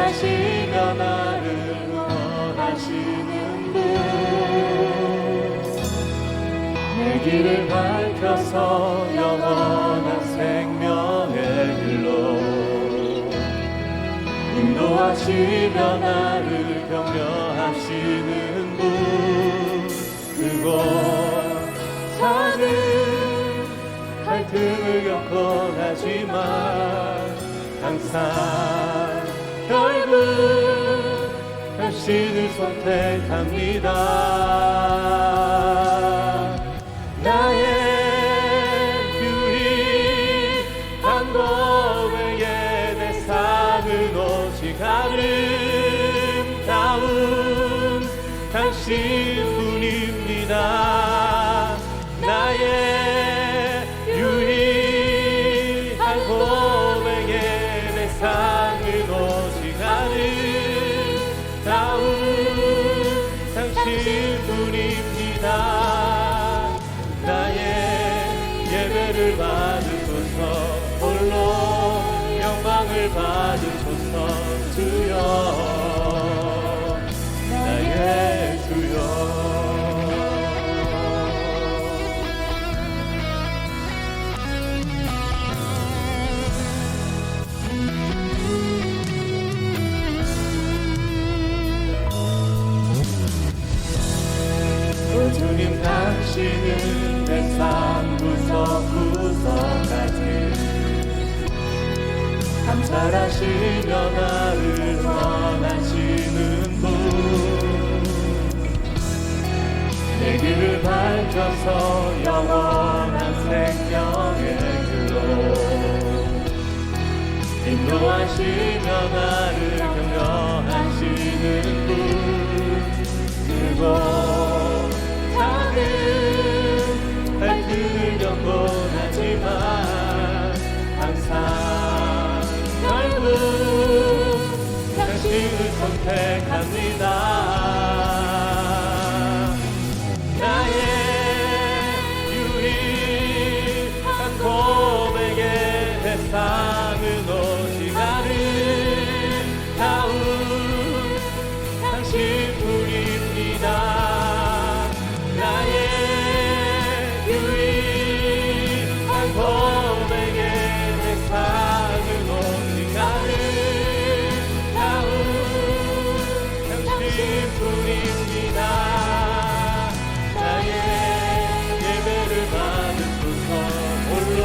인도하시며 나를 원하시는 분, 내 길을 밝혀서 영원한 생명의 길로 인도하시며 나를 격려하시는 분, 그곳 사는 갈등을 겪곤 하지만 항상 결국 당신을 선택합니다. 나의 유일한 고백의 대상은 오직 아름다운 당신뿐입니다. 나의 유일한 고백의 대상은 오직 아름다운 당신뿐입니다. 나의 예배를 받으소서, 홀로 영광을 받으소서. 주여, 나의 주여. 주님, 당신은 내 삶 구석구석까지 감찰하시며 나를 원하시는 분, 내 길을 밝혀서 영원한 생명의 길로 인도하시며 나를 격려하시는 분, 그곳 갈등을 겪곤 하지만 항상 결국 당신을 선택합니다. 나의 유일한 고백의 대상은 오직 아름다운 당신뿐입니다. 나의 유일한 고백의 대상은 오직 아름다운 당신뿐입니다. 나의 예배를 받으소서, 홀로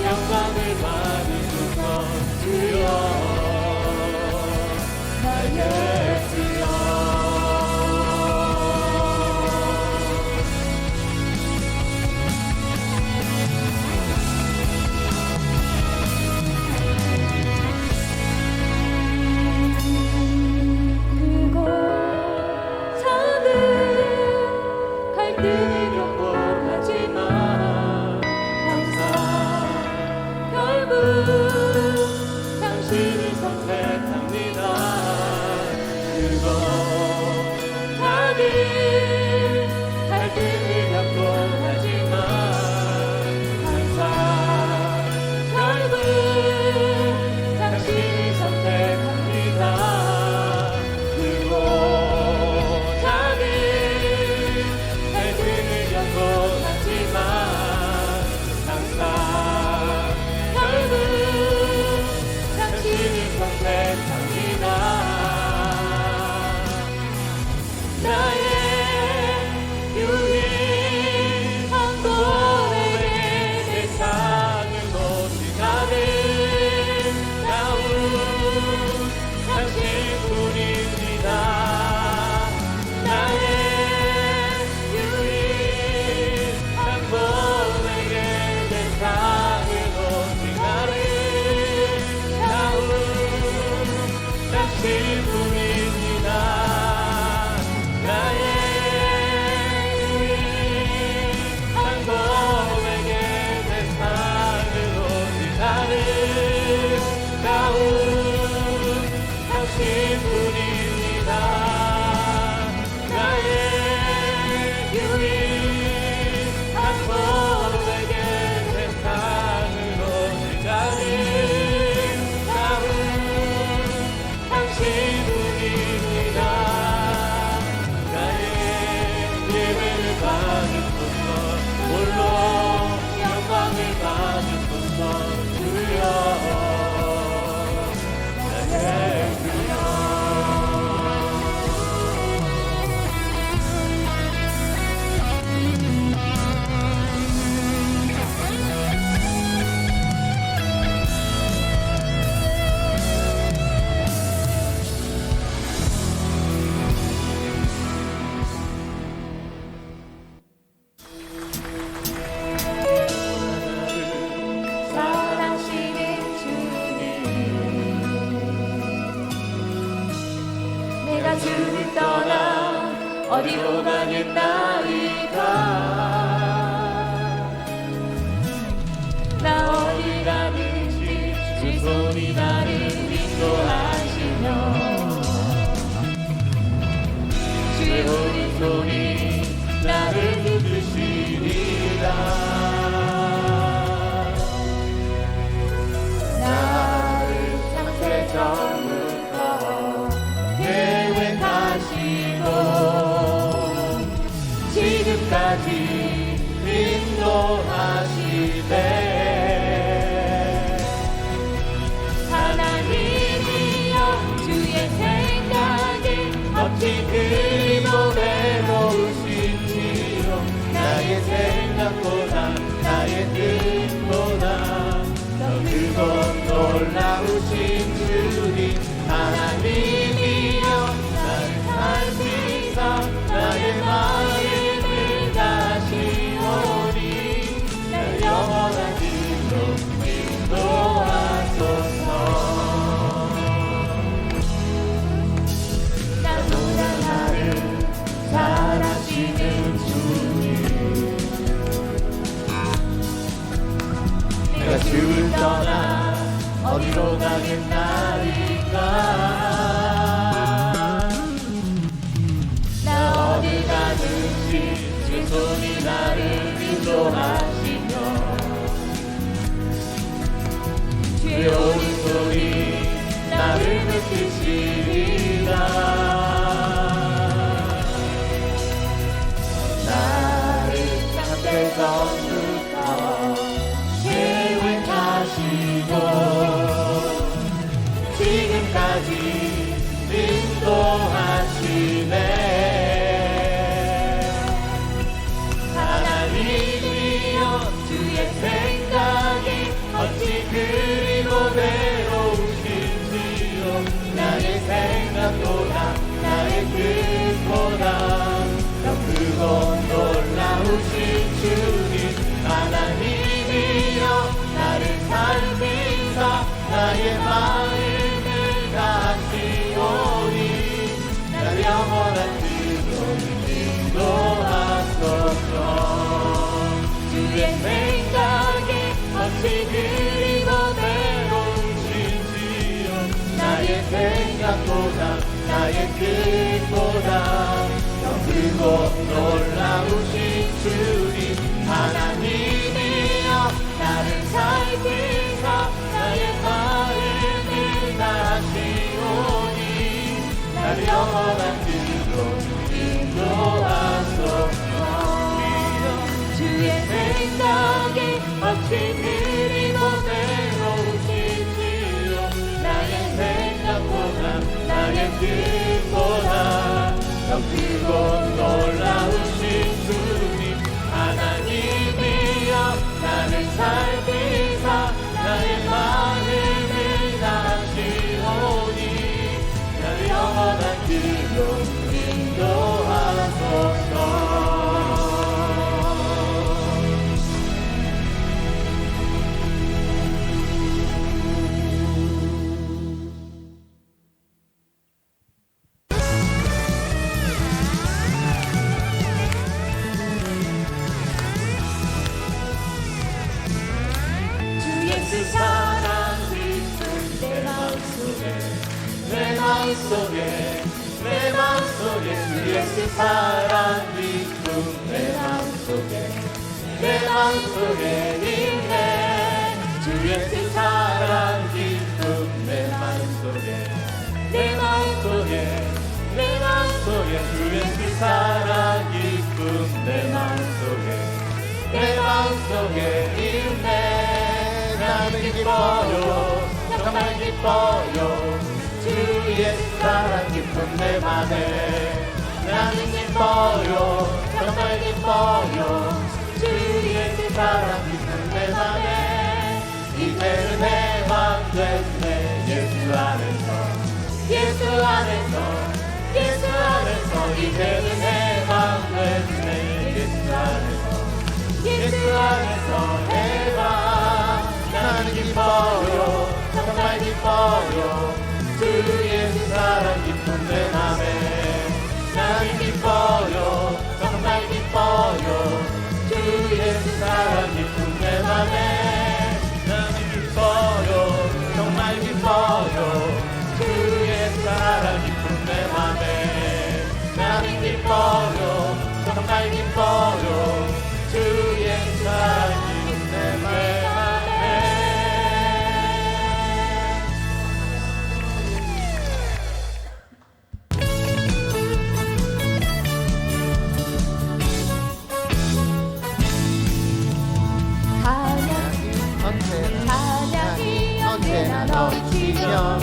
영광을 받으소서. 주여, 나의 주여. 당신을 선택합니다. 어디로 가겠나이까. 나 어디 가든지 주 손이 나를 인도하시며 주의 오른손이 나를 붙드시리라. 나를 창세전부터 계획하시고 지금까지 인도하시네. 하나님이여 주의 생각에 어찌 그리도 외로우신지요. 나의 생각보다 나의 뜻보다 더 크고 놀라우신 주님. 하나님이여 나를 살피사 나의 마음을 다시오니 나를 영원한 길로 인도하소서. 나보다 나를 사랑하시는 주님. 내가 주를 떠나 어디로 가겠나이까. 나 어디 가든지 주 손이 나를 인도하시며 주의 오른손이 나를 붙드시리라. 나를 창세전부터 계획하시고 지금까지 인도하시네. 하나님이여 주의 생각이 어찌 그리고 외로우신지요. 나의 생각보다 나의 뜻보다 더 크고 놀라우신 주님. 하나님이여 나를 살피사 나의 마음을 다시오니 나를 영원한 길로 인도하소서. 주의 생각에 어찌 그리고 외로우신지요. 나의 생각보다 나의 뜻보다 더 크고 놀라우신 주님. 하나님이여 나를 살피사 나의 마음을 다시오니 나를 영원한 길로 인도하소서. 주의 생각에 어찌 그리고 외로우신지요. 나의 생각보다 나의 뜻보다 더 크고 놀라우신 주님. 하나님이여 나를 살피사 나의 마음을 다시오니 나를 영원한 길로 인도하소서. 내 마음속에 주 예수 사랑 기쁨 내 마음속에 있네. 주 예수 사랑 기쁨 내 마음속에 주 예수 사랑 기쁨 내 마음속에 있네. 나는 기뻐요 정말 기뻐요. 주 예수 사랑 기쁨 내 맘에 나는 기뻐요 정말 기뻐요. 주 예수 사랑 기쁨 내 맘에 이제는 해방 됐네. 예수 안에서 이제는 해방 됐네. 예수 안에서 해방. 나는 기뻐요 정말 기뻐요. 주 예수 사랑 기쁨 내 맘에 나는 기뻐요 찬양이 언제나 넘치며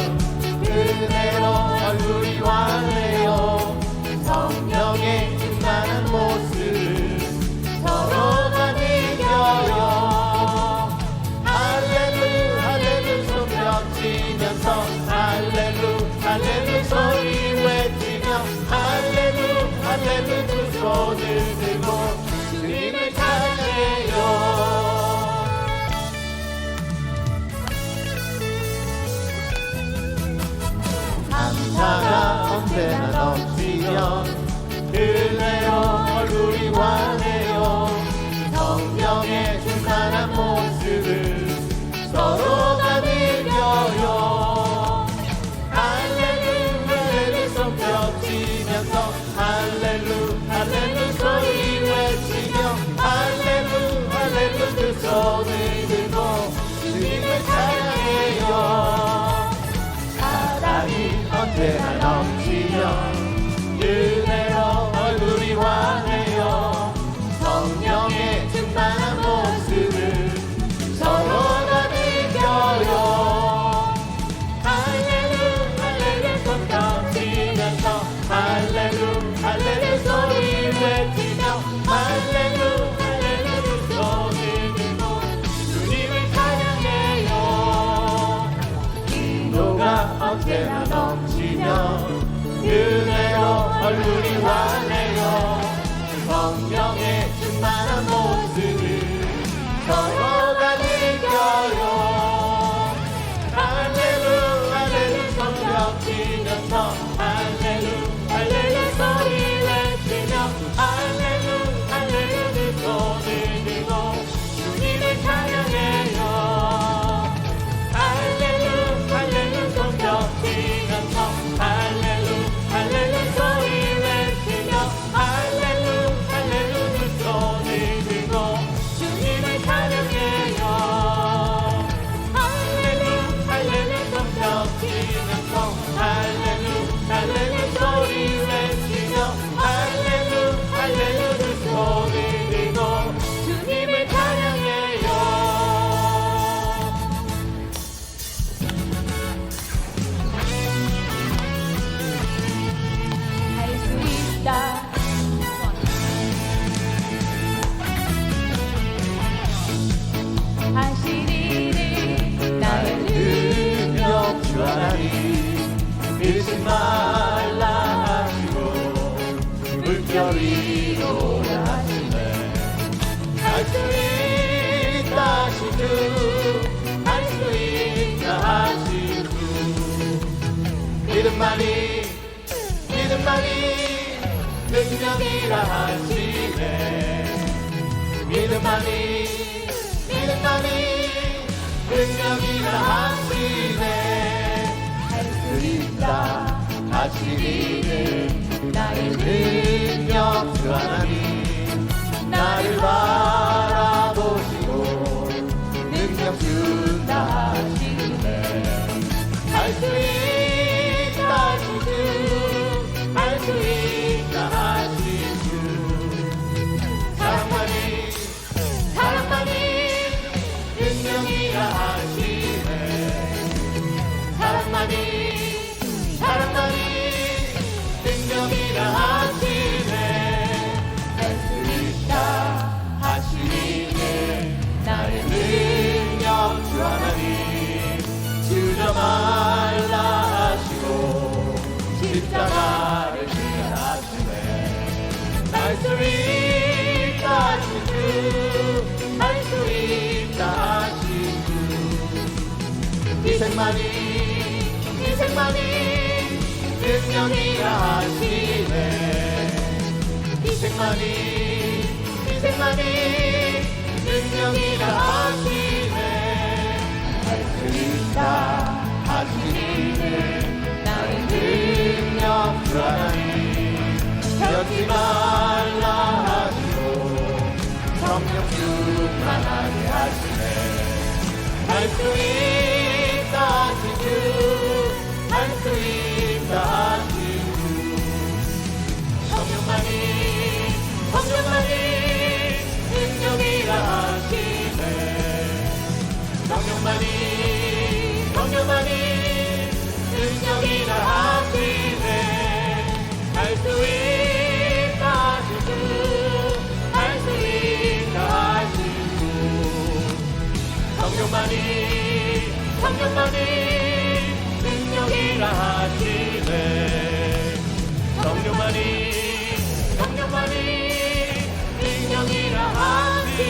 은혜로 얼굴이 환해요. 성령의 충만한 모습 서로가 느껴요. 할렐루 할렐루 손뼉 치면서 할렐루 할렐루 소리 외치며 할렐루 할렐루 두 손을 들고 주님을 찬양해요. 감사가 언제나 넘치며 은혜로 얼굴이 환해요. 성령의 충만한 모습을 서로가 느껴요. 할렐루 할렐루 손뼉 치면서 할렐루 할렐루 소리 외치며 할렐루 할렐루 두 손을 들고 주님을 찬양해요. 사랑이 언제나 넘치며 은혜로 얼굴이 환해요. 성령의 충만한 모습을 서로가 느껴요. 할렐루 할렐루 손뼉 치면서 할렐루 할렐루 소리 외치며 할렐루 할렐루 두 손을 들고 주님을 찬양해요. 기도가 언제나 넘치며 은혜로 얼굴이 환해요. 성령의 충만한 모습을 서로가 느껴요. 할렐루 할렐루 손뼉 치면서 할렐루 할렐루 소리 외치며 할렐루 할렐루 두 손을 들고 주님을 찬양해요. 할렐루 할렐루 손뼉 치면서 할렐루 할렐루 소리 외치며 할렐루 할렐루 두 손을 들고 주님을 찬양해요. 할렐루 할렐루 손뼉 치면서 할렐루 할렐루 소리 외치며 할렐루 할렐루 두 손을 들고 주님을 찬양해요. 할 수 있다. 하시리니 나의 능력 주 하나님 믿지 말라 하시고 물결이 오라 하시네. 할 수 있다 하시주 할 수 있다 하시주 믿음만이 능력이라 하시네. 믿음만이 능력이라 하시네. 할 수 있다 하시리는 나의 능력 주 하나님 나를 바라보시고 능력 준다 하시네. 할 수 있다 하시주 할 수 있다 하시주 사랑만이 능력이라 하시네. 사랑만이 능력이라 하시네. 할 수 있다 하시네. 나의 능력 주 하나님 주저 말라 하시고 십자가를 지라 하시네. 할 수 있다 하시주 할 수 있다 하시주 희생만이 능력이라 하시네. 희생만이 능력이라 하시네. 할 수 있다 하시네. 나의 능력 주 하나님 변치 말라 하시고 성령 충만하게 하시네. 할 수 있다 하시주 할 수 있다 하시주 성령만이 능력이라 하시네. 능력이라 하시네. 할 수 있다 하시고 할 수 있다 하시고 성령만이 능력이라 하시네. 성령만이 능력이라 하시네.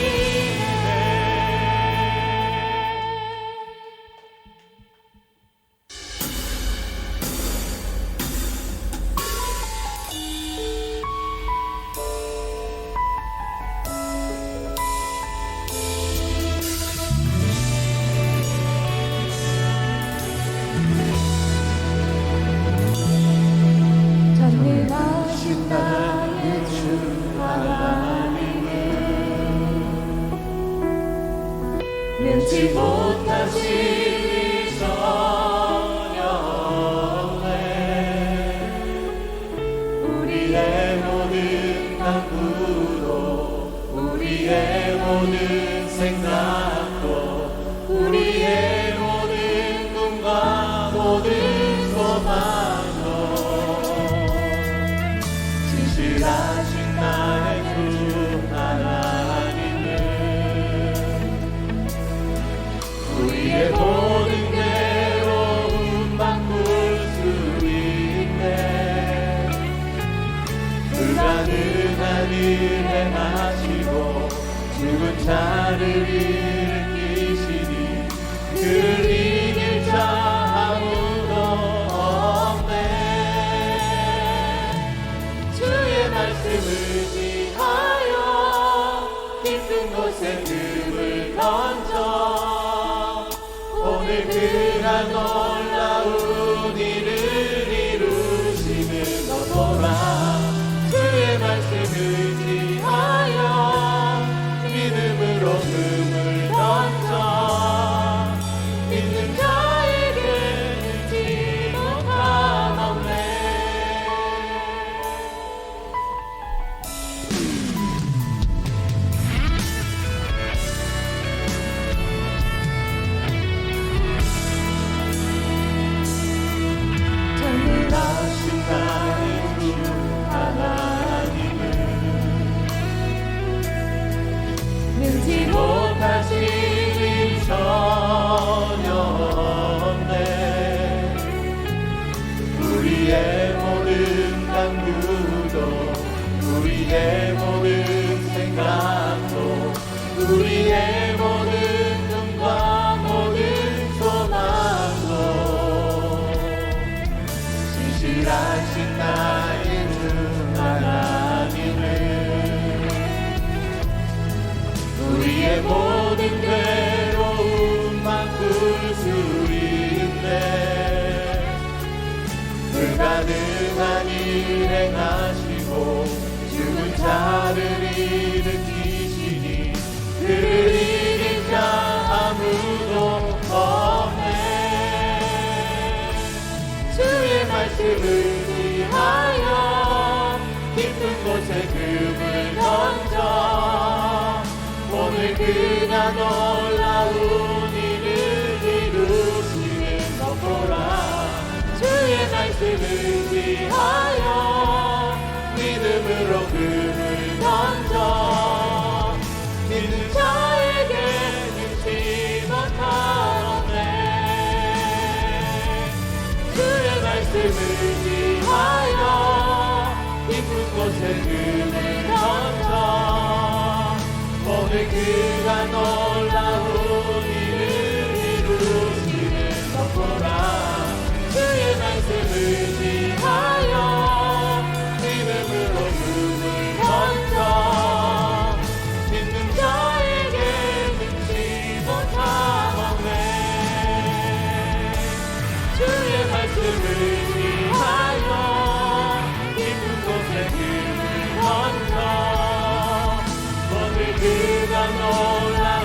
전능하신 나의 주 하나님은 면치 못하신 성령에 우리의 모든 간구도 우리의 모든 생각도 우리의 모든 꿈과 모든 소망도 진실하신 나의 주 하나님은 우리의 모든 괴로움 바꿀 수 있네. 불가능한 일 행하시고 죽은 자를 일으키시니 그를 이길 자 아무도 없네. 주의 말씀을 지하여 깊은 곳에 금을 던져 오늘 그가 놀라운 일을 이루시는 것 보라. 주의 말씀을 지하여 믿음으로 금을 던져 믿는 자에게 잊지 못하네. 전능하신 나의 주 하나님은 능지 못하신 일 전혀 없네. 우리의 모든 간구도 우리의 모든 생각도 우리의 모든 꿈과 모든 소망도 진실하신 나의 주 하나님은 우리의 모든 괴로움 바꿀 수 있네. 불가능한 일 행하시고 죽은 자를 일으키시니 그를 이길 자 아무도 없네. 주의 말씀을 지하여 깊은 곳에 금을 던져 오늘 그가 놀라운 일을 이루시는 것 보라. 주의 말씀을 지하여 믿음으로 금을 던져 믿는 자에게 능치 못하네. 주의 말씀을 지하여 깊은 곳에 금을 던져 오늘 그가 놀라운 일을 이루시는 것 보라. 주의 말씀을 지하여 믿음으로 금을 던져 믿는 자에게 능치 못하네. 주의 말씀을 지하여 깊은 곳에 금을 던져 오늘 그가 놀라운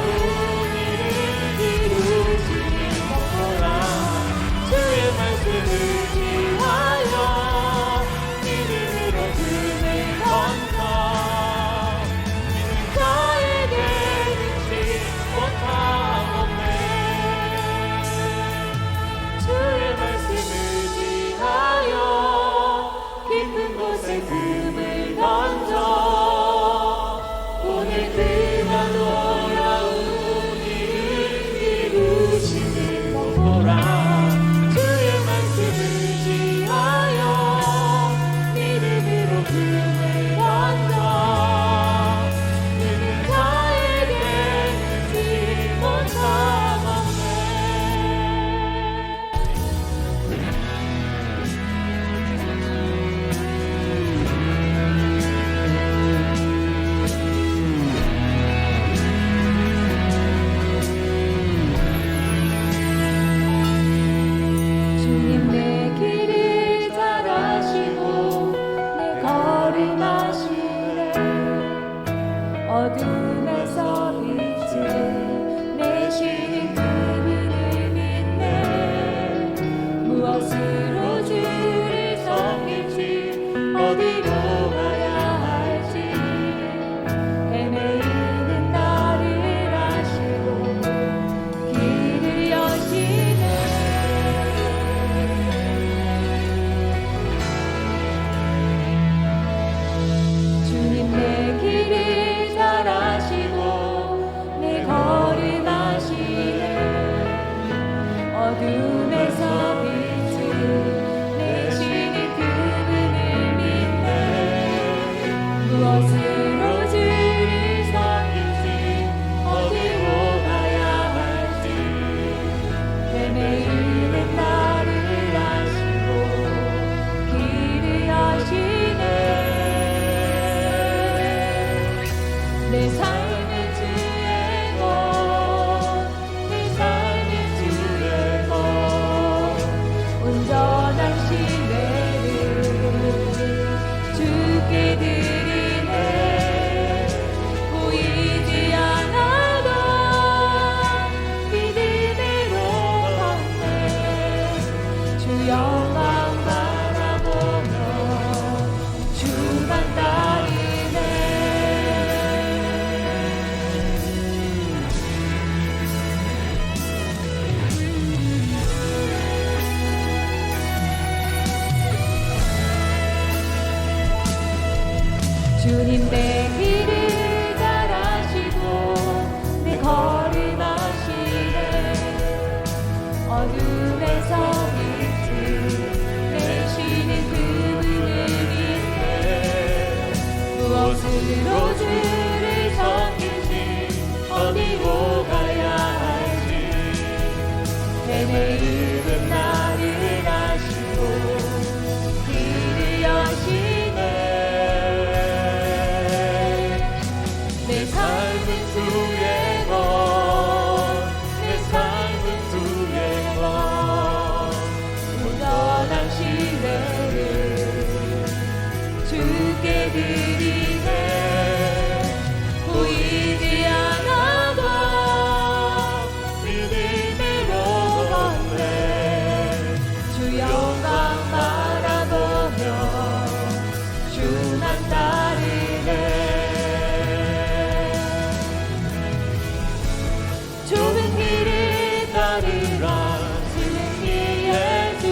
따르라 승리의 주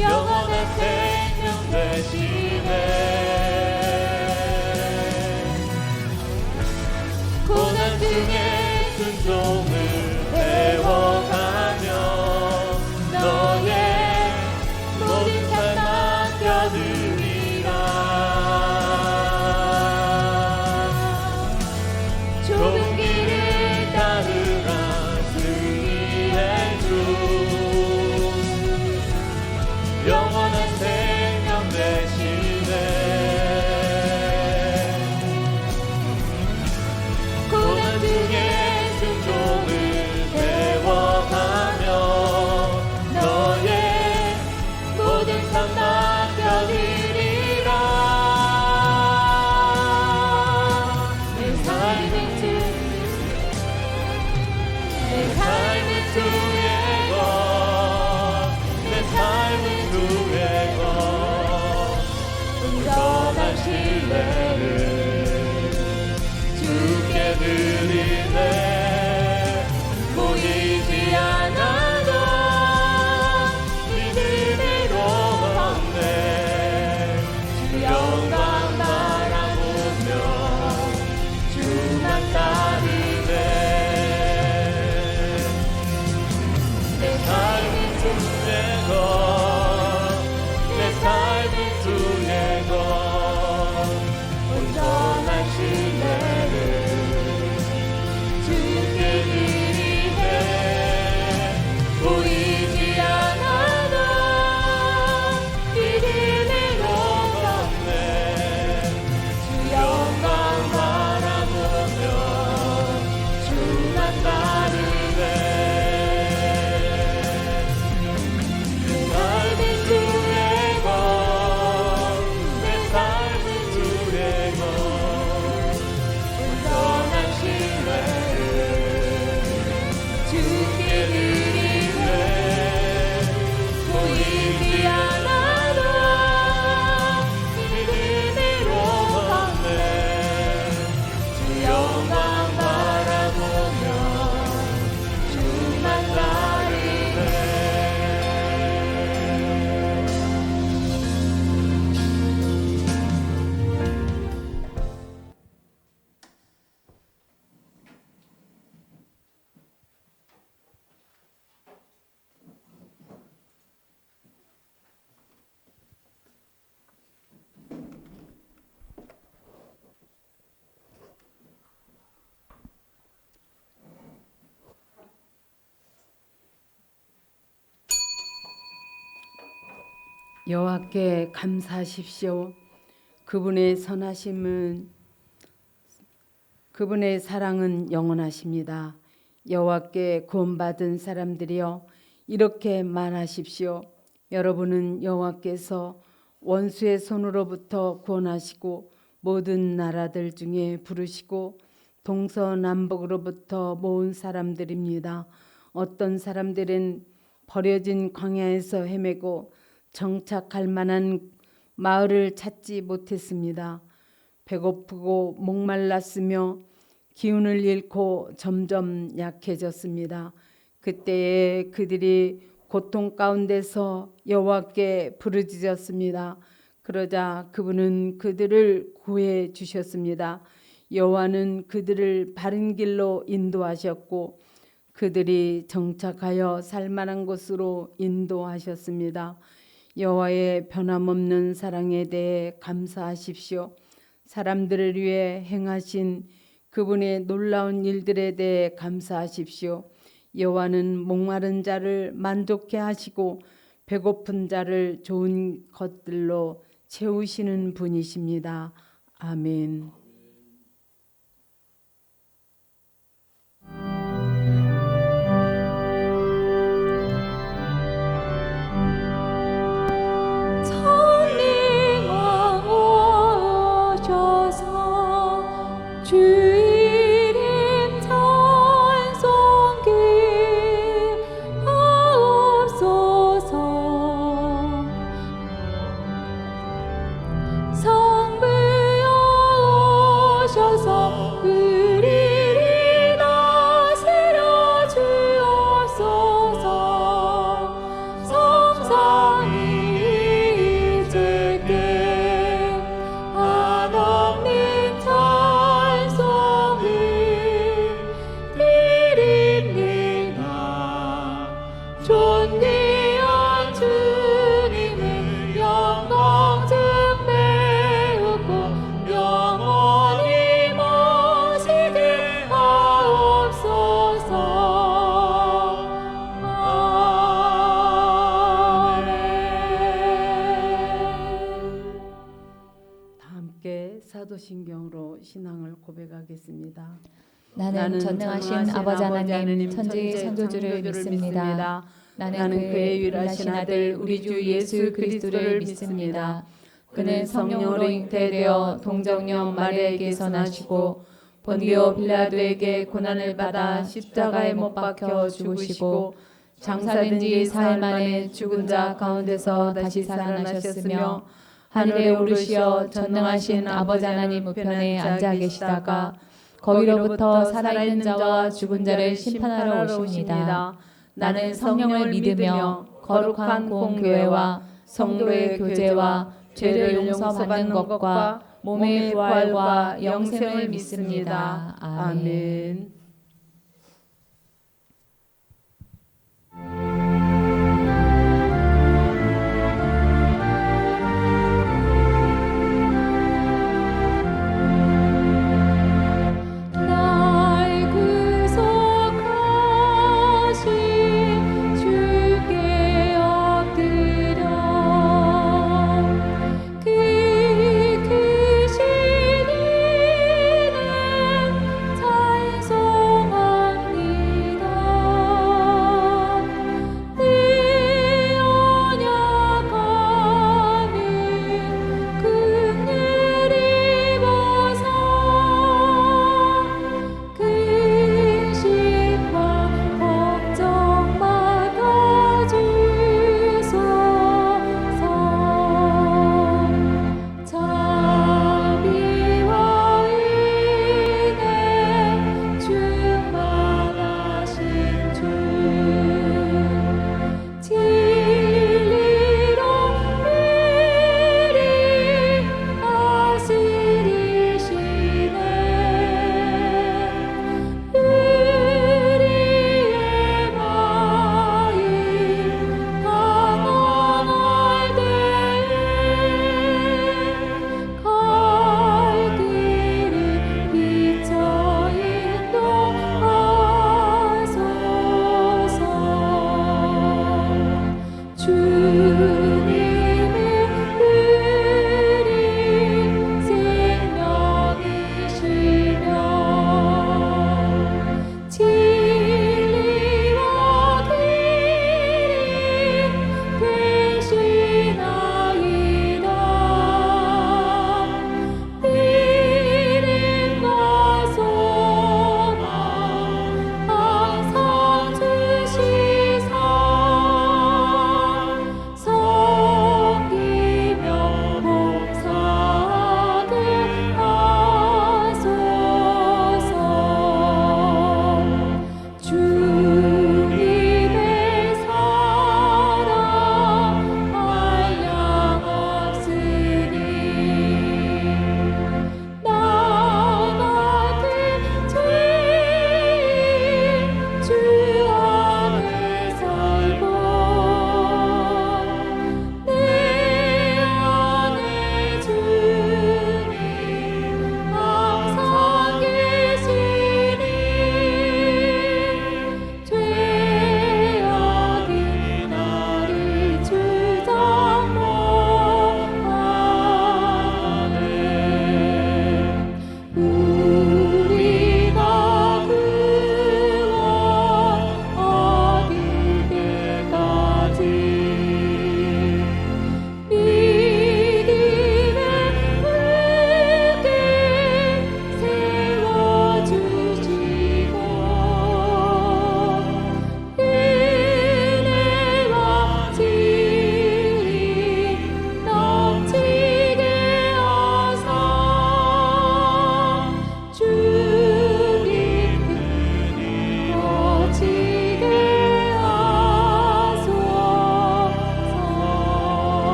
영원한 생명 되시네 고난 중에 순종을 배워가며 너의 모든 삶 맡겨드리라 좁은 길을 따르라 승리의 주 영원한 생명 되시네 고난 중에 순종을 배워가며 너의 모든 삶 맡겨드리라 내 삶은 주의 것 내 삶은 주의 것 온전한 신뢰를 주께 드리네 보이지 않아도 믿음으로 걷네 주 영광 바라보며 주만 따르네 내 삶은 주의 것 내 삶은 주의 것 온전한 신뢰를 주께 드리네 보이지 않아도 믿음으로 걷네 주 영광 바라보며 주만 따르네 내 삶은 주의 것 내 삶은 주의 것 온전한 신뢰를 주께 드리네 보이지 않아도 믿음으로 걷네 주 영광 바라보며 주만 따르네 여호와께 감사하십시오. 그분의 선하심은 그분의 사랑은 영원하십니다. 여호와께 구원받은 사람들이여 이렇게 말하십시오. 여러분은 여호와께서 원수의 손으로부터 구원하시고 모든 나라들 중에 부르시고 동서남북으로부터 모은 사람들입니다. 어떤 사람들은 버려진 광야에서 헤매고 정착할 만한 마을을 찾지 못했습니다. 배고프고 목말랐으며 기운을 잃고 점점 약해졌습니다. 그때에 그들이 고통 가운데서 여호와께 부르짖었습니다. 그러자 그분은 그들을 구해 주셨습니다. 여호와는 그들을 바른 길로 인도하셨고 그들이 정착하여 살만한 곳으로 인도하셨습니다. 여호와의 변함없는 사랑에 대해 감사하십시오. 사람들을 위해 행하신 그분의 놀라운 일들에 대해 감사하십시오. 여호와는 목마른 자를 만족해 하시고 배고픈 자를 좋은 것들로 채우시는 분이십니다. 아멘. 성부여 나는 전능하신 아버지 하나님 천지의 창조주를 믿습니다. 나는 그의 유일하신 아들 우리 주 예수 그리스도를 믿습니다. 그는 성령으로 잉태되어 동정녀 마리아에게서 나시고 본디오 빌라도에게 고난을 받아 십자가에 못 박혀 죽으시고 장사된 지 사흘 만에 죽은 자 가운데서 다시 살아나셨으며 하늘에 오르시어 전능하신 아버지 하나님 우편에 앉아 계시다가 거기로부터 살아있는 자와 죽은 자를 심판하러 오십니다. 나는 성령을 믿으며 거룩한 공교회와 성도의 교제와 죄를 용서받는 것과 몸의 부활과 영생을 믿습니다. 아멘.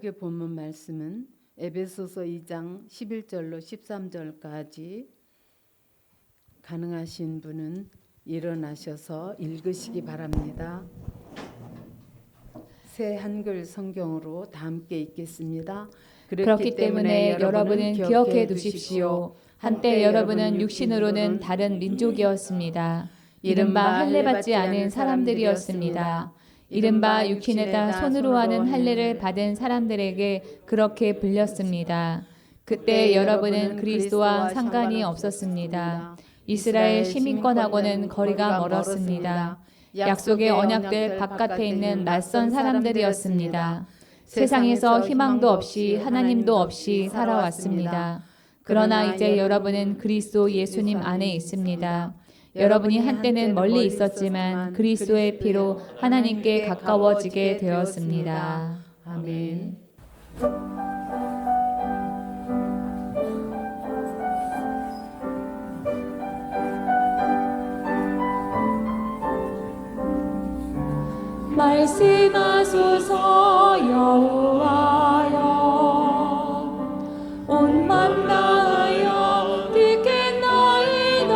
설교 본문 말씀은 에베소서 2장 11절로 13절까지 가능하신 분은 일어나셔서 읽으시기 바랍니다. 새 한글 성경으로 다 함께 읽겠습니다. 그렇기 때문에 여러분은 기억해 두십시오. 한때 여러분은 육신으로는 다른 민족이었습니다. 이른바 할례받지 않은 사람들이었습니다. 이른바 육신에다 손으로 하는 할례를 받은 사람들에게 그렇게 불렸습니다. 그때 여러분은 그리스도와 상관이 없었습니다. 이스라엘 시민권하고는 거리가 멀었습니다. 약속의 언약들 바깥에 있는 낯선 사람들이었습니다. 세상에서 희망도 없이 하나님도 없이 살아왔습니다. 그러나 이제 여러분은 그리스도 예수님 안에 있습니다. 여러분이 한때는 멀리 있었지만 그리스도의 피로 하나님께 가까워지게 되었습니다. 아멘. 말씀하소서 여호와여, 온 맘 다하여 듣겠나이다.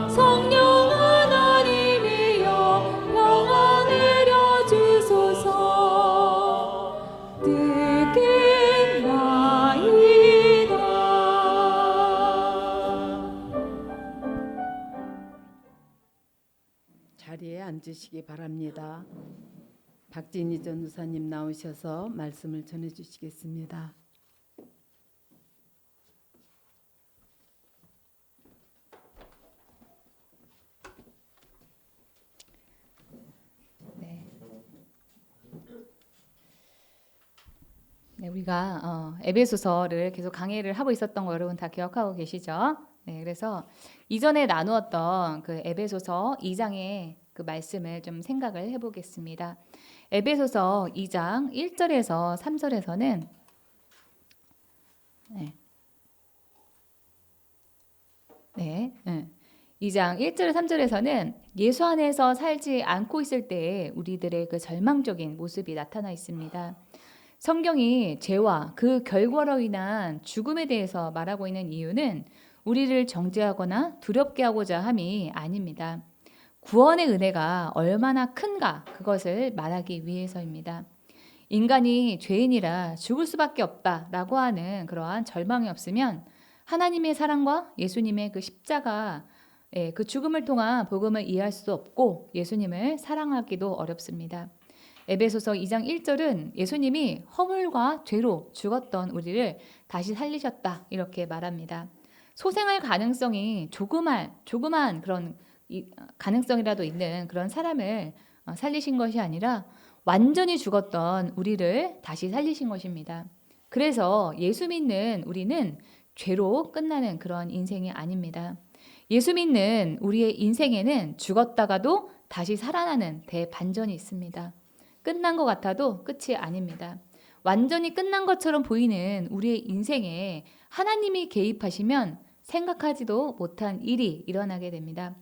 성령 하나님이여 영화 내려 주소서. 듣겠나이다. 자리에 앉으시기 바랍니다. 박진희 전도사님 나오셔서 말씀을 전해 주시겠습니다. 네, 우리가 에베소서를 계속 강의를 하고 있었던 거 여러분 다 기억하고 계시죠? 네, 그래서 이전에 나누었던 그 에베소서 2장의 그 말씀을 좀 생각을 해보겠습니다. 에베소서 2장 1절에서 3절에서는 2장 1절 3절에서는 예수 안에서 살지 않고 있을 때에 우리들의 그 절망적인 모습이 나타나 있습니다. 성경이 죄와 그 결과로 인한 죽음에 대해서 말하고 있는 이유는 우리를 정죄하거나 두렵게 하고자 함이 아닙니다. 구원의 은혜가 얼마나 큰가 그것을 말하기 위해서입니다. 인간이 죄인이라 죽을 수밖에 없다라고 하는 그러한 절망이 없으면 하나님의 사랑과 예수님의 그 십자가 그 죽음을 통한 복음을 이해할 수 없고 예수님을 사랑하기도 어렵습니다. 에베소서 2장 1절은 예수님이 허물과 죄로 죽었던 우리를 다시 살리셨다 이렇게 말합니다. 소생할 가능성이 조그만 그런 가능성이라도 있는 그런 사람을 살리신 것이 아니라 완전히 죽었던 우리를 다시 살리신 것입니다. 그래서 예수 믿는 우리는 죄로 끝나는 그런 인생이 아닙니다. 예수 믿는 우리의 인생에는 죽었다가도 다시 살아나는 대반전이 있습니다. 끝난 것 같아도 끝이 아닙니다. 완전히 끝난 것처럼 보이는 우리의 인생에 하나님이 개입하시면 생각하지도 못한 일이 일어나게 됩니다.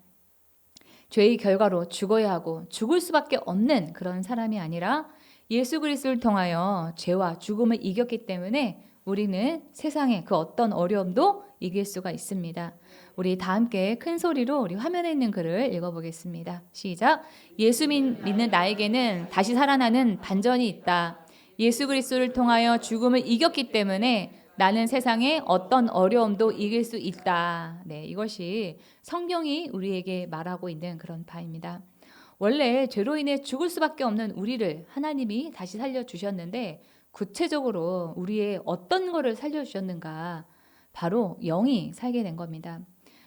죄의 결과로 죽어야 하고 죽을 수밖에 없는 그런 사람이 아니라 예수 그리스도를 통하여 죄와 죽음을 이겼기 때문에 우리는 세상의 그 어떤 어려움도 이길 수가 있습니다. 우리 다 함께 큰 소리로 우리 화면에 있는 글을 읽어보겠습니다. 시작. 예수 믿는 나에게는 다시 살아나는 반전이 있다. 예수 그리스도를 통하여 죽음을 이겼기 때문에 나는 세상의 어떤 어려움도 이길 수 있다. 네, 이것이 성경이 우리에게 말하고 있는 그런 바입니다. 원래 죄로 인해 죽을 수밖에 없는 우리를 하나님이 다시 살려주셨는데 구체적으로 우리의 어떤 거를 살려주셨는가? 바로 영이 살게 된 겁니다.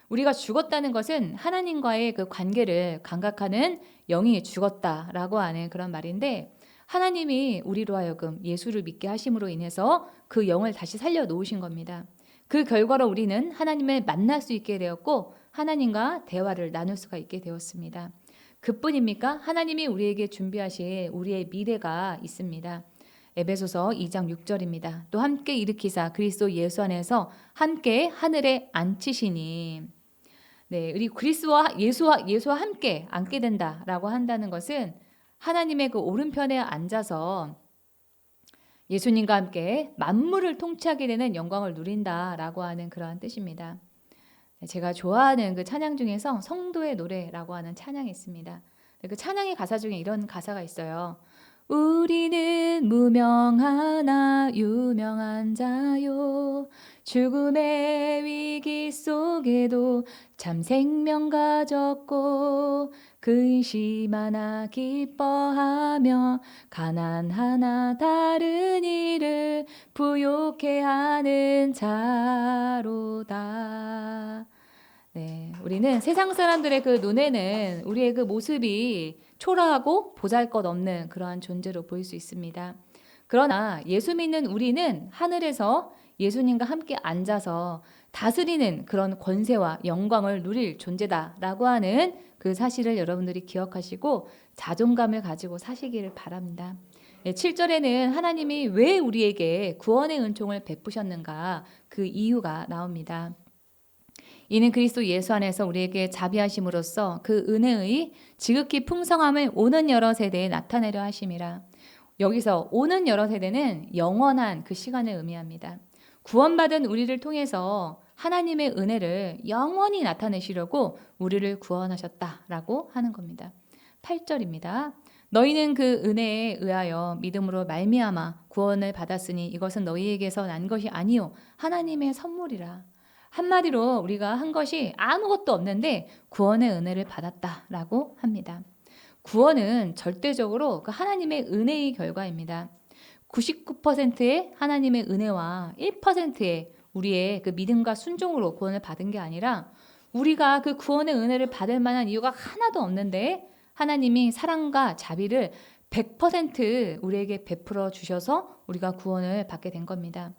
우리가 죽었다는 것은 하나님과의 그 관계를 감각하는 영이 죽었다라고 하는 그런 말인데 하나님이 우리로 하여금 예수를 믿게 하심으로 인해서 그 영을 다시 살려놓으신 겁니다. 그 결과로 우리는 하나님을 만날 수 있게 되었고 하나님과 대화를 나눌 수가 있게 되었습니다. 그뿐입니까? 하나님이 우리에게 준비하신 우리의 미래가 있습니다. 에베소서 2장 6절입니다. 또 함께 일으키사 그리스도 예수 안에서 함께 하늘에 앉히시니. 네, 우리 그리스도와 예수와 함께 앉게 된다라고 한다는 것은 하나님의 그 오른편에 앉아서 예수님과 함께 만물을 통치하게 되는 영광을 누린다라고 하는 그러한 뜻입니다. 제가 좋아하는 그 찬양 중에서 성도의 노래라고 하는 찬양이 있습니다. 그 찬양의 가사 중에 이런 가사가 있어요. 우리는 무명하나 유명한 자요. 죽음의 위기 속에도 참 생명 가졌고 근심 하나 기뻐하며 가난하나 다른 이를 부욕해 하는 자로다. 네, 우리는 세상 사람들의 그 눈에는 우리의 그 모습이 초라하고 보잘것없는 그러한 존재로 보일 수 있습니다. 그러나 예수 믿는 우리는 하늘에서 예수님과 함께 앉아서 다스리는 그런 권세와 영광을 누릴 존재다라고 하는 그 사실을 여러분들이 기억하시고 자존감을 가지고 사시기를 바랍니다. 7절에는 하나님이 왜 우리에게 구원의 은총을 베푸셨는가 그 이유가 나옵니다. 이는 그리스도 예수 안에서 우리에게 자비하심으로써 그 은혜의 지극히 풍성함을 오는 여러 세대에 나타내려 하심이라. 여기서 오는 여러 세대는 영원한 그 시간을 의미합니다. 구원받은 우리를 통해서 하나님의 은혜를 영원히 나타내시려고 우리를 구원하셨다라고 하는 겁니다. 8절입니다. 너희는 그 은혜에 의하여 믿음으로 말미암아 구원을 받았으니 이것은 너희에게서 난 것이 아니요 하나님의 선물이라. 한마디로 우리가 한 것이 아무것도 없는데 구원의 은혜를 받았다라고 합니다. 구원은 절대적으로 그 하나님의 은혜의 결과입니다. 99%의 하나님의 은혜와 1%의 우리의 그 믿음과 순종으로 구원을 받은 게 아니라 우리가 그 구원의 은혜를 받을 만한 이유가 하나도 없는데 하나님이 사랑과 자비를 100% 우리에게 베풀어 주셔서 우리가 구원을 받게 된 겁니다.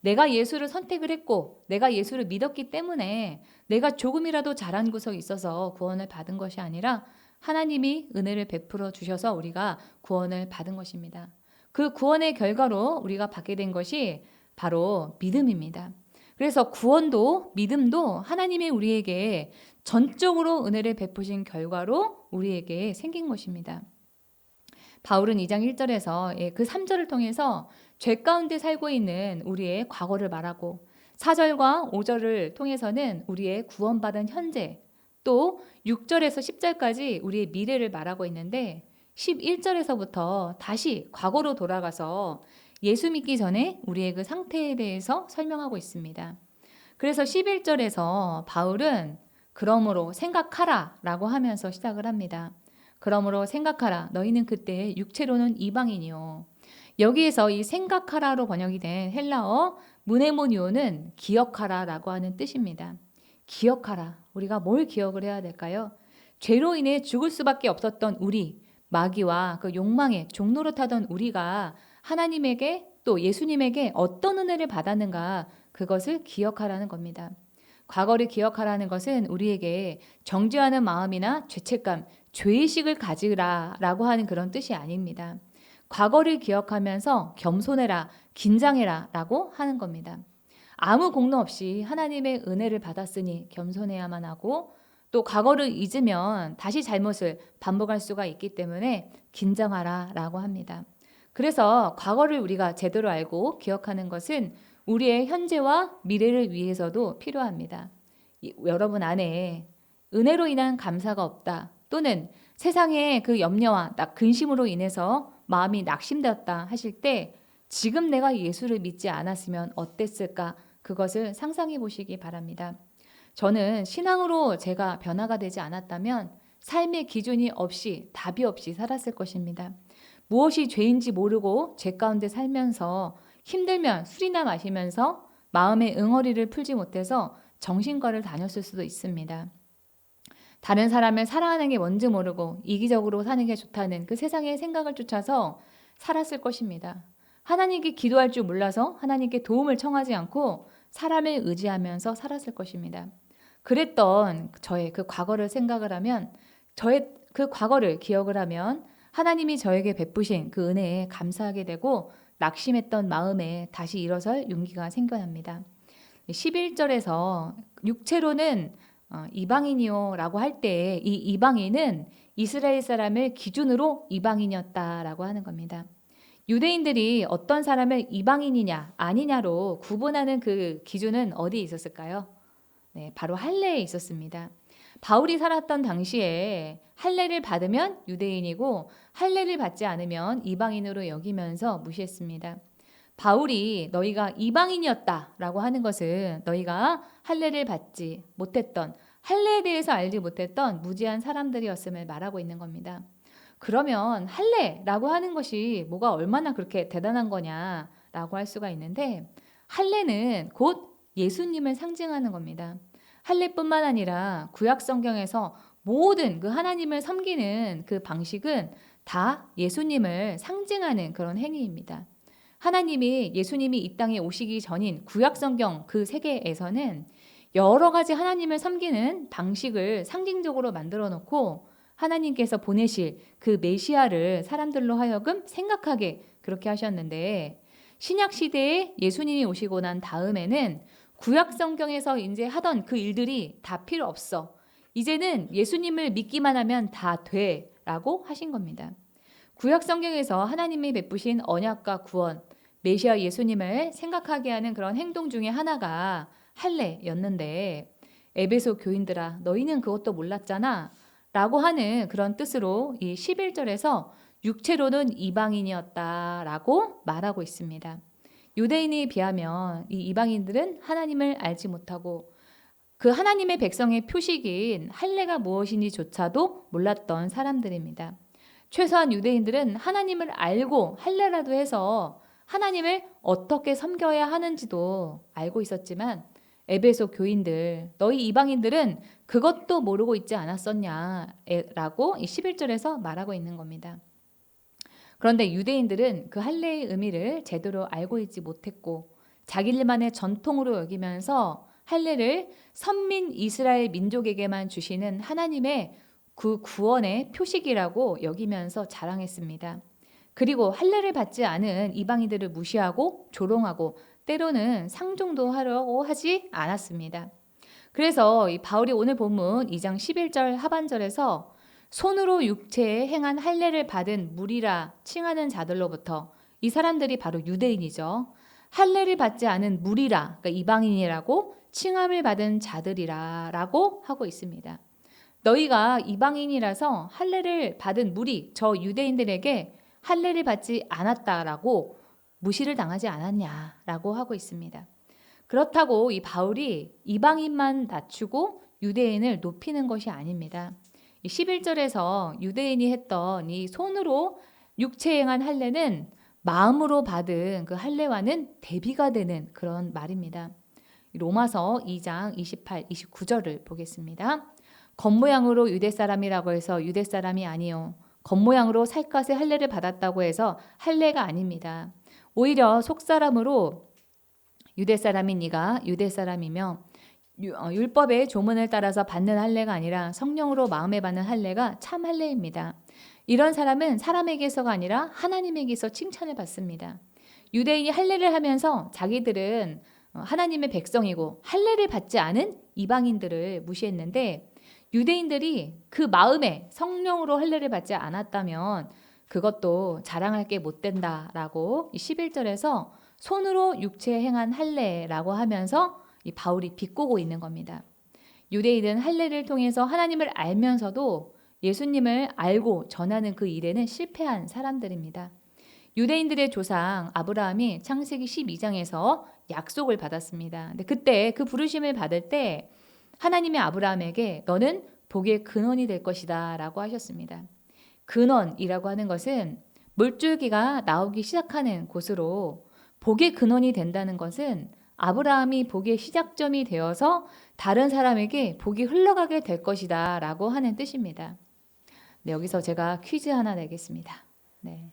내가 예수를 선택을 했고 내가 예수를 믿었기 때문에 내가 조금이라도 잘한 구석이 있어서 구원을 받은 것이 아니라 하나님이 은혜를 베풀어 주셔서 우리가 구원을 받은 것입니다. 그 구원의 결과로 우리가 받게 된 것이 바로 믿음입니다. 그래서 구원도 믿음도 하나님이 우리에게 전적으로 은혜를 베푸신 결과로 우리에게 생긴 것입니다. 바울은 2장 1절에서 그 3절을 통해서 죄 가운데 살고 있는 우리의 과거를 말하고 4절과 5절을 통해서는 우리의 구원받은 현재, 또 6절에서 10절까지 우리의 미래를 말하고 있는데 11절에서부터 다시 과거로 돌아가서 예수 믿기 전에 우리의 그 상태에 대해서 설명하고 있습니다. 그래서 11절에서 바울은 그러므로 생각하라 라고 하면서 시작을 합니다. 그러므로 생각하라. 너희는 그때 육체로는 이방인이요. 여기에서 이 생각하라로 번역이 된 헬라어 무네모니오는 기억하라 라고 하는 뜻입니다. 기억하라. 우리가 뭘 기억을 해야 될까요? 죄로 인해 죽을 수밖에 없었던 우리, 마귀와 그 욕망의 종로로 타던 우리가 하나님에게 또 예수님에게 어떤 은혜를 받았는가 그것을 기억하라는 겁니다. 과거를 기억하라는 것은 우리에게 정죄하는 마음이나 죄책감, 죄의식을 가지라라고 하는 그런 뜻이 아닙니다. 과거를 기억하면서 겸손해라, 긴장해라 라고 하는 겁니다. 아무 공로 없이 하나님의 은혜를 받았으니 겸손해야만 하고 또 과거를 잊으면 다시 잘못을 반복할 수가 있기 때문에 긴장하라 라고 합니다. 그래서 과거를 우리가 제대로 알고 기억하는 것은 우리의 현재와 미래를 위해서도 필요합니다. 여러분 안에 은혜로 인한 감사가 없다 또는 세상의 그 염려와 근심으로 인해서 마음이 낙심되었다 하실 때 지금 내가 예수를 믿지 않았으면 어땠을까 그것을 상상해 보시기 바랍니다. 저는 신앙으로 제가 변화가 되지 않았다면 삶의 기준이 없이 답이 없이 살았을 것입니다. 무엇이 죄인지 모르고 죄 가운데 살면서 힘들면 술이나 마시면서 마음의 응어리를 풀지 못해서 정신과를 다녔을 수도 있습니다. 다른 사람을 사랑하는 게 뭔지 모르고 이기적으로 사는 게 좋다는 그 세상의 생각을 쫓아서 살았을 것입니다. 하나님께 기도할 줄 몰라서 하나님께 도움을 청하지 않고 사람을 의지하면서 살았을 것입니다. 그랬던 저의 그 과거를 생각을 하면 저의 그 과거를 기억을 하면 하나님이 저에게 베푸신 그 은혜에 감사하게 되고 낙심했던 마음에 다시 일어설 용기가 생겨납니다. 11절에서 육체로는 이방인이요 라고 할 때 이 이방인은 이스라엘 사람을 기준으로 이방인이었다라고 하는 겁니다. 유대인들이 어떤 사람을 이방인이냐 아니냐로 구분하는 그 기준은 어디에 있었을까요? 네, 바로 할례에 있었습니다. 바울이 살았던 당시에 할례를 받으면 유대인이고 할례를 받지 않으면 이방인으로 여기면서 무시했습니다. 바울이 너희가 이방인이었다라고 하는 것은 너희가 할례를 받지 못했던, 할례에 대해서 알지 못했던 무지한 사람들이었음을 말하고 있는 겁니다. 그러면 할례라고 하는 것이 뭐가 얼마나 그렇게 대단한 거냐라고 할 수가 있는데, 할례는 곧 예수님을 상징하는 겁니다. 할례뿐만 아니라 구약 성경에서 모든 그 하나님을 섬기는 그 방식은 다 예수님을 상징하는 그런 행위입니다. 하나님이, 예수님이 이 땅에 오시기 전인 구약 성경 그 세계에서는 여러 가지 하나님을 섬기는 방식을 상징적으로 만들어 놓고 하나님께서 보내실 그 메시아를 사람들로 하여금 생각하게 그렇게 하셨는데, 신약 시대에 예수님이 오시고 난 다음에는 구약 성경에서 이제 하던 그 일들이 다 필요 없어. 이제는 예수님을 믿기만 하면 다 돼 라고 하신 겁니다. 구약 성경에서 하나님이 베푸신 언약과 구원, 메시아 예수님을 생각하게 하는 그런 행동 중에 하나가 할례였는데, 에베소 교인들아 너희는 그것도 몰랐잖아 라고 하는 그런 뜻으로 이 11절에서 육체로는 이방인이었다 라고 말하고 있습니다. 유대인에 비하면 이 이방인들은 하나님을 알지 못하고 그 하나님의 백성의 표식인 할례가 무엇인지조차도 몰랐던 사람들입니다. 최소한 유대인들은 하나님을 알고 할례라도 해서 하나님을 어떻게 섬겨야 하는지도 알고 있었지만, 에베소 교인들, 너희 이방인들은 그것도 모르고 있지 않았었냐라고 11절에서 말하고 있는 겁니다. 그런데 유대인들은 그 할례의 의미를 제대로 알고 있지 못했고 자기들만의 전통으로 여기면서 할례를 선민 이스라엘 민족에게만 주시는 하나님의 그 구원의 표식이라고 여기면서 자랑했습니다. 그리고 할례를 받지 않은 이방인들을 무시하고 조롱하고 때로는 상종도 하려고 하지 않았습니다. 그래서 이 바울이 오늘 본문 2장 11절 하반절에서 손으로 육체에 행한 할례를 받은 무리라 칭하는 자들로부터, 이 사람들이 바로 유대인이죠. 할례를 받지 않은 무리라, 그러니까 이방인이라고 칭함을 받은 자들이라 라고 하고 있습니다. 너희가 이방인이라서 할례를 받은 무리, 저 유대인들에게 할례를 받지 않았다라고 무시를 당하지 않았냐라고 하고 있습니다. 그렇다고 이 바울이 이방인만 낮추고 유대인을 높이는 것이 아닙니다. 11절에서 유대인이 했던 이 손으로 육체에 행한 할례는 마음으로 받은 그 할례와는 대비가 되는 그런 말입니다. 로마서 2장 28, 29절을 보겠습니다. 겉모양으로 유대 사람이라고 해서 유대 사람이 아니요, 겉모양으로 살갗의 할례를 받았다고 해서 할례가 아닙니다. 오히려 속사람으로 유대 사람인 네가 유대 사람이며 율법의 조문을 따라서 받는 할례가 아니라 성령으로 마음에 받는 할례가 참 할례입니다. 이런 사람은 사람에게서가 아니라 하나님에게서 칭찬을 받습니다. 유대인이 할례를 하면서 자기들은 하나님의 백성이고 할례를 받지 않은 이방인들을 무시했는데, 유대인들이 그 마음에 성령으로 할례를 받지 않았다면 그것도 자랑할 게 못 된다라고 11절에서 손으로 육체에 행한 할례라고 하면서 이 바울이 비꼬고 있는 겁니다. 유대인은 할례를 통해서 하나님을 알면서도 예수님을 알고 전하는 그 일에는 실패한 사람들입니다. 유대인들의 조상 아브라함이 창세기 12장에서 약속을 받았습니다. 근데 그때 그 부르심을 받을 때 하나님이 아브라함에게 너는 복의 근원이 될 것이다 라고 하셨습니다. 근원이라고 하는 것은 물줄기가 나오기 시작하는 곳으로, 복의 근원이 된다는 것은 아브라함이 복의 시작점이 되어서 다른 사람에게 복이 흘러가게 될 것이다 라고 하는 뜻입니다. 네, 여기서 제가 퀴즈 하나 내겠습니다. 네.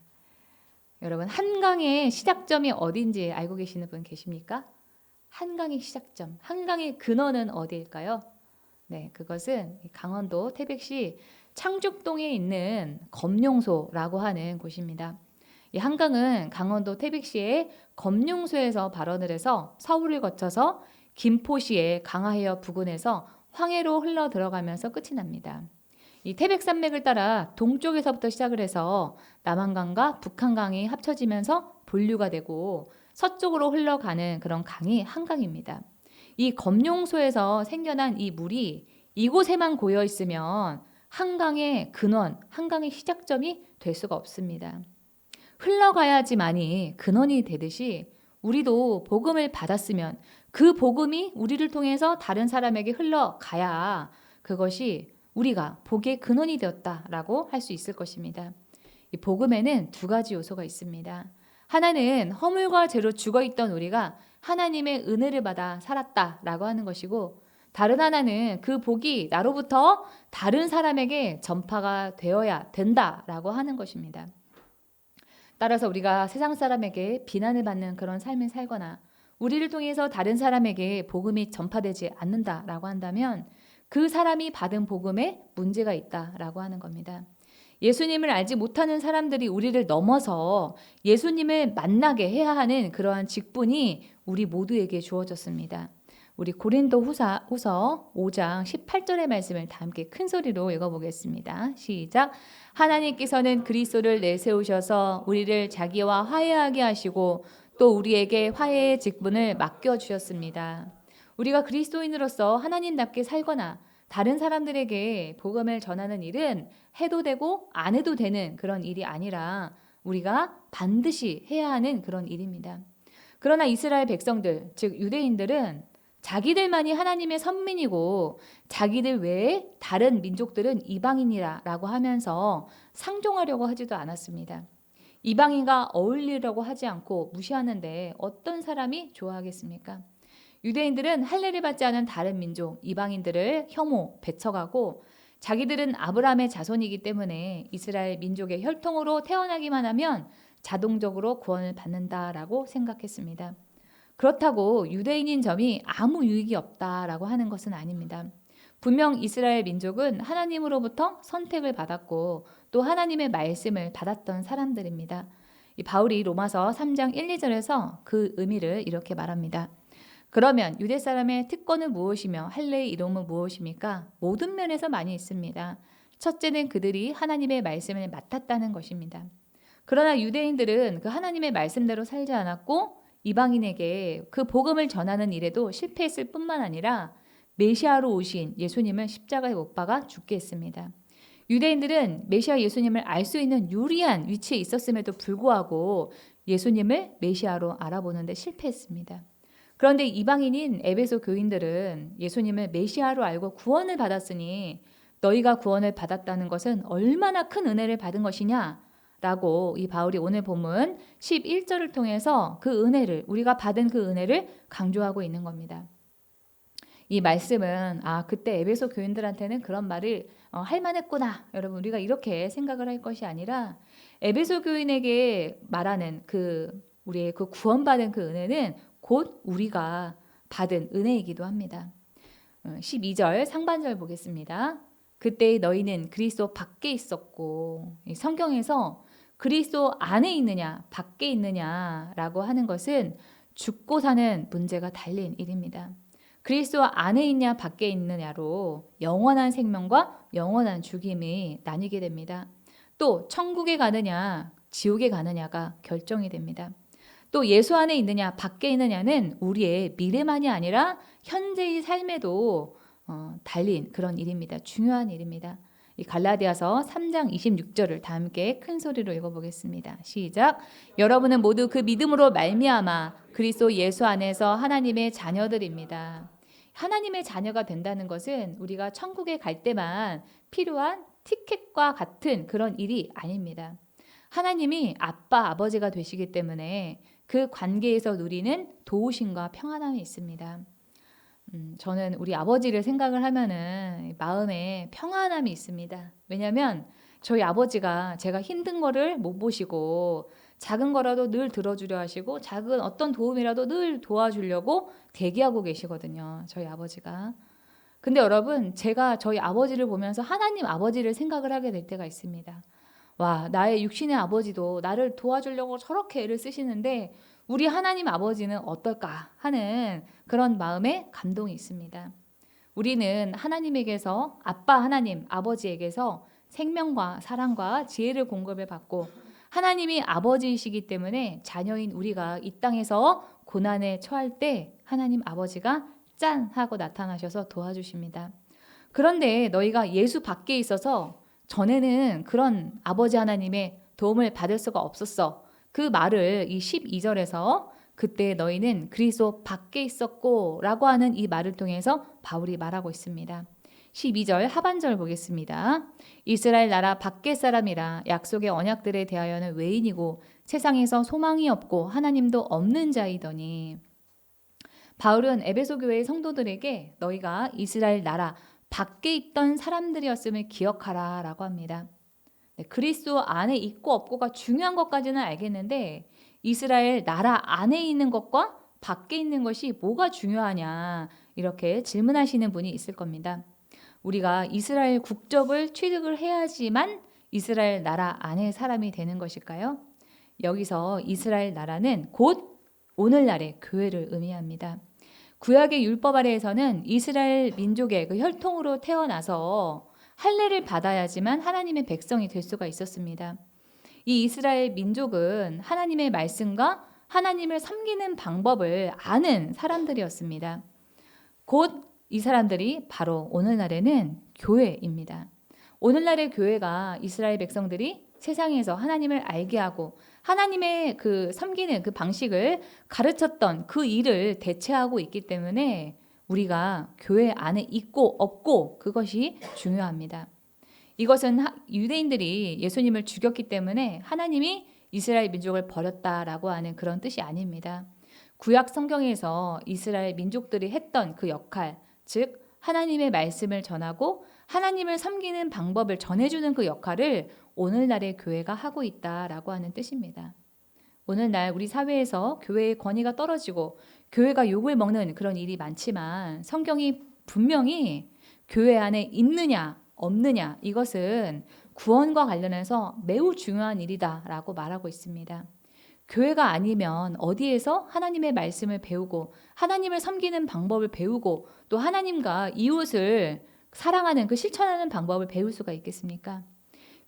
여러분, 한강의 시작점이 어딘지 알고 계시는 분 계십니까? 한강의 시작점, 한강의 근원은 어디일까요? 네, 그것은 강원도 태백시 창죽동에 있는 검룡소라고 하는 곳입니다. 이 한강은 강원도 태백시의 검룡소에서 발원을 해서 서울을 거쳐서 김포시의 강화해역 부근에서 황해로 흘러 들어가면서 끝이 납니다. 이 태백산맥을 따라 동쪽에서부터 시작을 해서 남한강과 북한강이 합쳐지면서 본류가 되고 서쪽으로 흘러가는 그런 강이 한강입니다. 이 검룡소에서 생겨난 이 물이 이곳에만 고여 있으면 한강의 근원, 한강의 시작점이 될 수가 없습니다. 흘러가야지만이 근원이 되듯이 우리도 복음을 받았으면 그 복음이 우리를 통해서 다른 사람에게 흘러가야 그것이 우리가 복의 근원이 되었다라고 할 수 있을 것입니다. 이 복음에는 두 가지 요소가 있습니다. 하나는 허물과 죄로 죽어있던 우리가 하나님의 은혜를 받아 살았다라고 하는 것이고, 다른 하나는 그 복이 나로부터 다른 사람에게 전파가 되어야 된다라고 하는 것입니다. 따라서 우리가 세상 사람에게 비난을 받는 그런 삶을 살거나 우리를 통해서 다른 사람에게 복음이 전파되지 않는다라고 한다면 그 사람이 받은 복음에 문제가 있다라고 하는 겁니다. 예수님을 알지 못하는 사람들이 우리를 넘어서 예수님을 만나게 해야 하는 그러한 직분이 우리 모두에게 주어졌습니다. 우리 고린도 후서 5장 18절의 말씀을 다 함께 큰 소리로 읽어보겠습니다. 시작. 하나님께서는 그리스도를 내세우셔서 우리를 자기와 화해하게 하시고 또 우리에게 화해의 직분을 맡겨주셨습니다. 우리가 그리스도인으로서 하나님답게 살거나 다른 사람들에게 복음을 전하는 일은 해도 되고 안 해도 되는 그런 일이 아니라 우리가 반드시 해야 하는 그런 일입니다. 그러나 이스라엘 백성들, 즉 유대인들은 자기들만이 하나님의 선민이고 자기들 외에 다른 민족들은 이방인이라고 하면서 상종하려고 하지도 않았습니다. 이방인과 어울리려고 하지 않고 무시하는데 어떤 사람이 좋아하겠습니까? 유대인들은 할례를 받지 않은 다른 민족, 이방인들을 혐오, 배척하고 자기들은 아브라함의 자손이기 때문에 이스라엘 민족의 혈통으로 태어나기만 하면 자동적으로 구원을 받는다라고 생각했습니다. 그렇다고 유대인인 점이 아무 유익이 없다라고 하는 것은 아닙니다. 분명 이스라엘 민족은 하나님으로부터 선택을 받았고 또 하나님의 말씀을 받았던 사람들입니다. 바울이 로마서 3장 1, 2절에서 그 의미를 이렇게 말합니다. 그러면 유대 사람의 특권은 무엇이며 할례의 이름은 무엇입니까? 모든 면에서 많이 있습니다. 첫째는 그들이 하나님의 말씀을 맡았다는 것입니다. 그러나 유대인들은 그 하나님의 말씀대로 살지 않았고 이방인에게 그 복음을 전하는 일에도 실패했을 뿐만 아니라 메시아로 오신 예수님을 십자가에 못 박아 죽게 했습니다. 유대인들은 메시아 예수님을 알 수 있는 유리한 위치에 있었음에도 불구하고 예수님을 메시아로 알아보는데 실패했습니다. 그런데 이방인인 에베소 교인들은 예수님을 메시아로 알고 구원을 받았으니 너희가 구원을 받았다는 것은 얼마나 큰 은혜를 받은 것이냐 라고 이 바울이 오늘 본문 11절을 통해서 그 은혜를, 우리가 받은 그 은혜를 강조하고 있는 겁니다. 이 말씀은 그때 에베소 교인들한테는 그런 말을 할 만했구나. 여러분, 우리가 이렇게 생각을 할 것이 아니라 에베소 교인에게 말하는 우리의 그 구원받은 그 은혜는 곧 우리가 받은 은혜이기도 합니다. 12절 상반절 보겠습니다. 그때 너희는 그리스도 밖에 있었고, 성경에서 그리스도 안에 있느냐 밖에 있느냐라고 하는 것은 죽고 사는 문제가 달린 일입니다. 그리스도 안에 있냐 밖에 있느냐로 영원한 생명과 영원한 죽임이 나뉘게 됩니다. 또 천국에 가느냐 지옥에 가느냐가 결정이 됩니다. 또 예수 안에 있느냐 밖에 있느냐는 우리의 미래만이 아니라 현재의 삶에도 달린 그런 일입니다. 중요한 일입니다. 이 갈라디아서 3장 26절을 다 함께 큰 소리로 읽어보겠습니다. 시작. 여러분은 모두 그 믿음으로 말미암아 그리스도 예수 안에서 하나님의 자녀들입니다. 하나님의 자녀가 된다는 것은 우리가 천국에 갈 때만 필요한 티켓과 같은 그런 일이 아닙니다. 하나님이 아빠, 아버지가 되시기 때문에 그 관계에서 누리는 도우심과 평안함이 있습니다. 저는 우리 아버지를 생각을 하면은 마음에 평안함이 있습니다. 왜냐하면 저희 아버지가 제가 힘든 거를 못 보시고 작은 거라도 늘 들어주려 하시고 작은 어떤 도움이라도 늘 도와주려고 대기하고 계시거든요. 저희 아버지가. 근데 여러분, 제가 저희 아버지를 보면서 하나님 아버지를 생각을 하게 될 때가 있습니다. 와, 나의 육신의 아버지도 나를 도와주려고 저렇게 애를 쓰시는데 우리 하나님 아버지는 어떨까 하는 그런 마음에 감동이 있습니다. 우리는 하나님에게서, 아빠 하나님 아버지에게서 생명과 사랑과 지혜를 공급을 받고 하나님이 아버지이시기 때문에 자녀인 우리가 이 땅에서 고난에 처할 때 하나님 아버지가 짠 하고 나타나셔서 도와주십니다. 그런데 너희가 예수 밖에 있어서 전에는 그런 아버지 하나님의 도움을 받을 수가 없었어. 그 말을 이 12절에서 그때 너희는 그리스도 밖에 있었고 라고 하는 이 말을 통해서 바울이 말하고 있습니다. 12절 하반절 보겠습니다. 이스라엘 나라 밖의 사람이라 약속의 언약들에 대하여는 외인이고 세상에서 소망이 없고 하나님도 없는 자이더니. 바울은 에베소 교회의 성도들에게 너희가 이스라엘 나라 밖에 있던 사람들이었음을 기억하라 라고 합니다. 네, 그리스도 안에 있고 없고가 중요한 것까지는 알겠는데 이스라엘 나라 안에 있는 것과 밖에 있는 것이 뭐가 중요하냐 이렇게 질문하시는 분이 있을 겁니다. 우리가 이스라엘 국적을 취득을 해야지만 이스라엘 나라 안의 사람이 되는 것일까요? 여기서 이스라엘 나라는 곧 오늘날의 교회를 의미합니다. 구약의 율법 아래에서는 이스라엘 민족의 그 혈통으로 태어나서 할례를 받아야지만 하나님의 백성이 될 수가 있었습니다. 이 이스라엘 민족은 하나님의 말씀과 하나님을 섬기는 방법을 아는 사람들이었습니다. 곧 이 사람들이 바로 오늘날에는 교회입니다. 오늘날의 교회가 이스라엘 백성들이 세상에서 하나님을 알게 하고 하나님의 그 섬기는 그 방식을 가르쳤던 그 일을 대체하고 있기 때문에 우리가 교회 안에 있고 없고 그것이 중요합니다. 이것은 유대인들이 예수님을 죽였기 때문에 하나님이 이스라엘 민족을 버렸다라고 하는 그런 뜻이 아닙니다. 구약 성경에서 이스라엘 민족들이 했던 그 역할, 즉 하나님의 말씀을 전하고 하나님을 섬기는 방법을 전해주는 그 역할을 오늘날의 교회가 하고 있다라고 하는 뜻입니다. 오늘날 우리 사회에서 교회의 권위가 떨어지고 교회가 욕을 먹는 그런 일이 많지만 성경이 분명히 교회 안에 있느냐 없느냐 이것은 구원과 관련해서 매우 중요한 일이다라고 말하고 있습니다. 교회가 아니면 어디에서 하나님의 말씀을 배우고 하나님을 섬기는 방법을 배우고 또 하나님과 이웃을 사랑하는 그 실천하는 방법을 배울 수가 있겠습니까?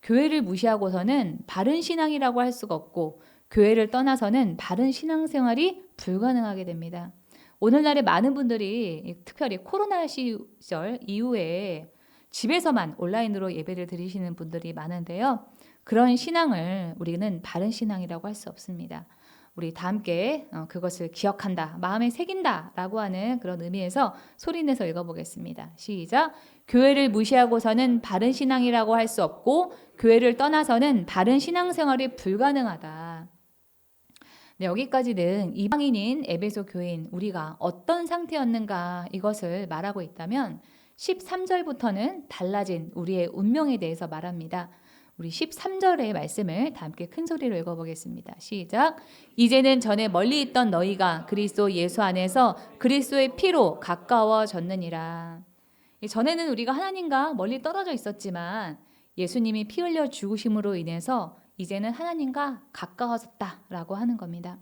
교회를 무시하고서는 바른 신앙이라고 할 수가 없고 교회를 떠나서는 바른 신앙생활이 불가능하게 됩니다. 오늘날에 많은 분들이 특별히 코로나 시절 이후에 집에서만 온라인으로 예배를 드리시는 분들이 많은데요. 그런 신앙을 우리는 바른 신앙이라고 할 수 없습니다. 우리 다 함께 그것을 기억한다, 마음에 새긴다 라고 하는 그런 의미에서 소리내서 읽어보겠습니다. 시작! 교회를 무시하고서는 바른 신앙이라고 할 수 없고 교회를 떠나서는 바른 신앙생활이 불가능하다. 네, 여기까지는 이방인인 에베소 교인 우리가 어떤 상태였는가 이것을 말하고 있다면 13절부터는 달라진 우리의 운명에 대해서 말합니다. 우리 13절의 말씀을 다 함께 큰 소리로 읽어보겠습니다. 시작! 이제는 전에 멀리 있던 너희가 그리스도 예수 안에서 그리스도의 피로 가까워졌느니라. 전에는 우리가 하나님과 멀리 떨어져 있었지만 예수님이 피 흘려 죽으심으로 인해서 이제는 하나님과 가까워졌다라고 하는 겁니다.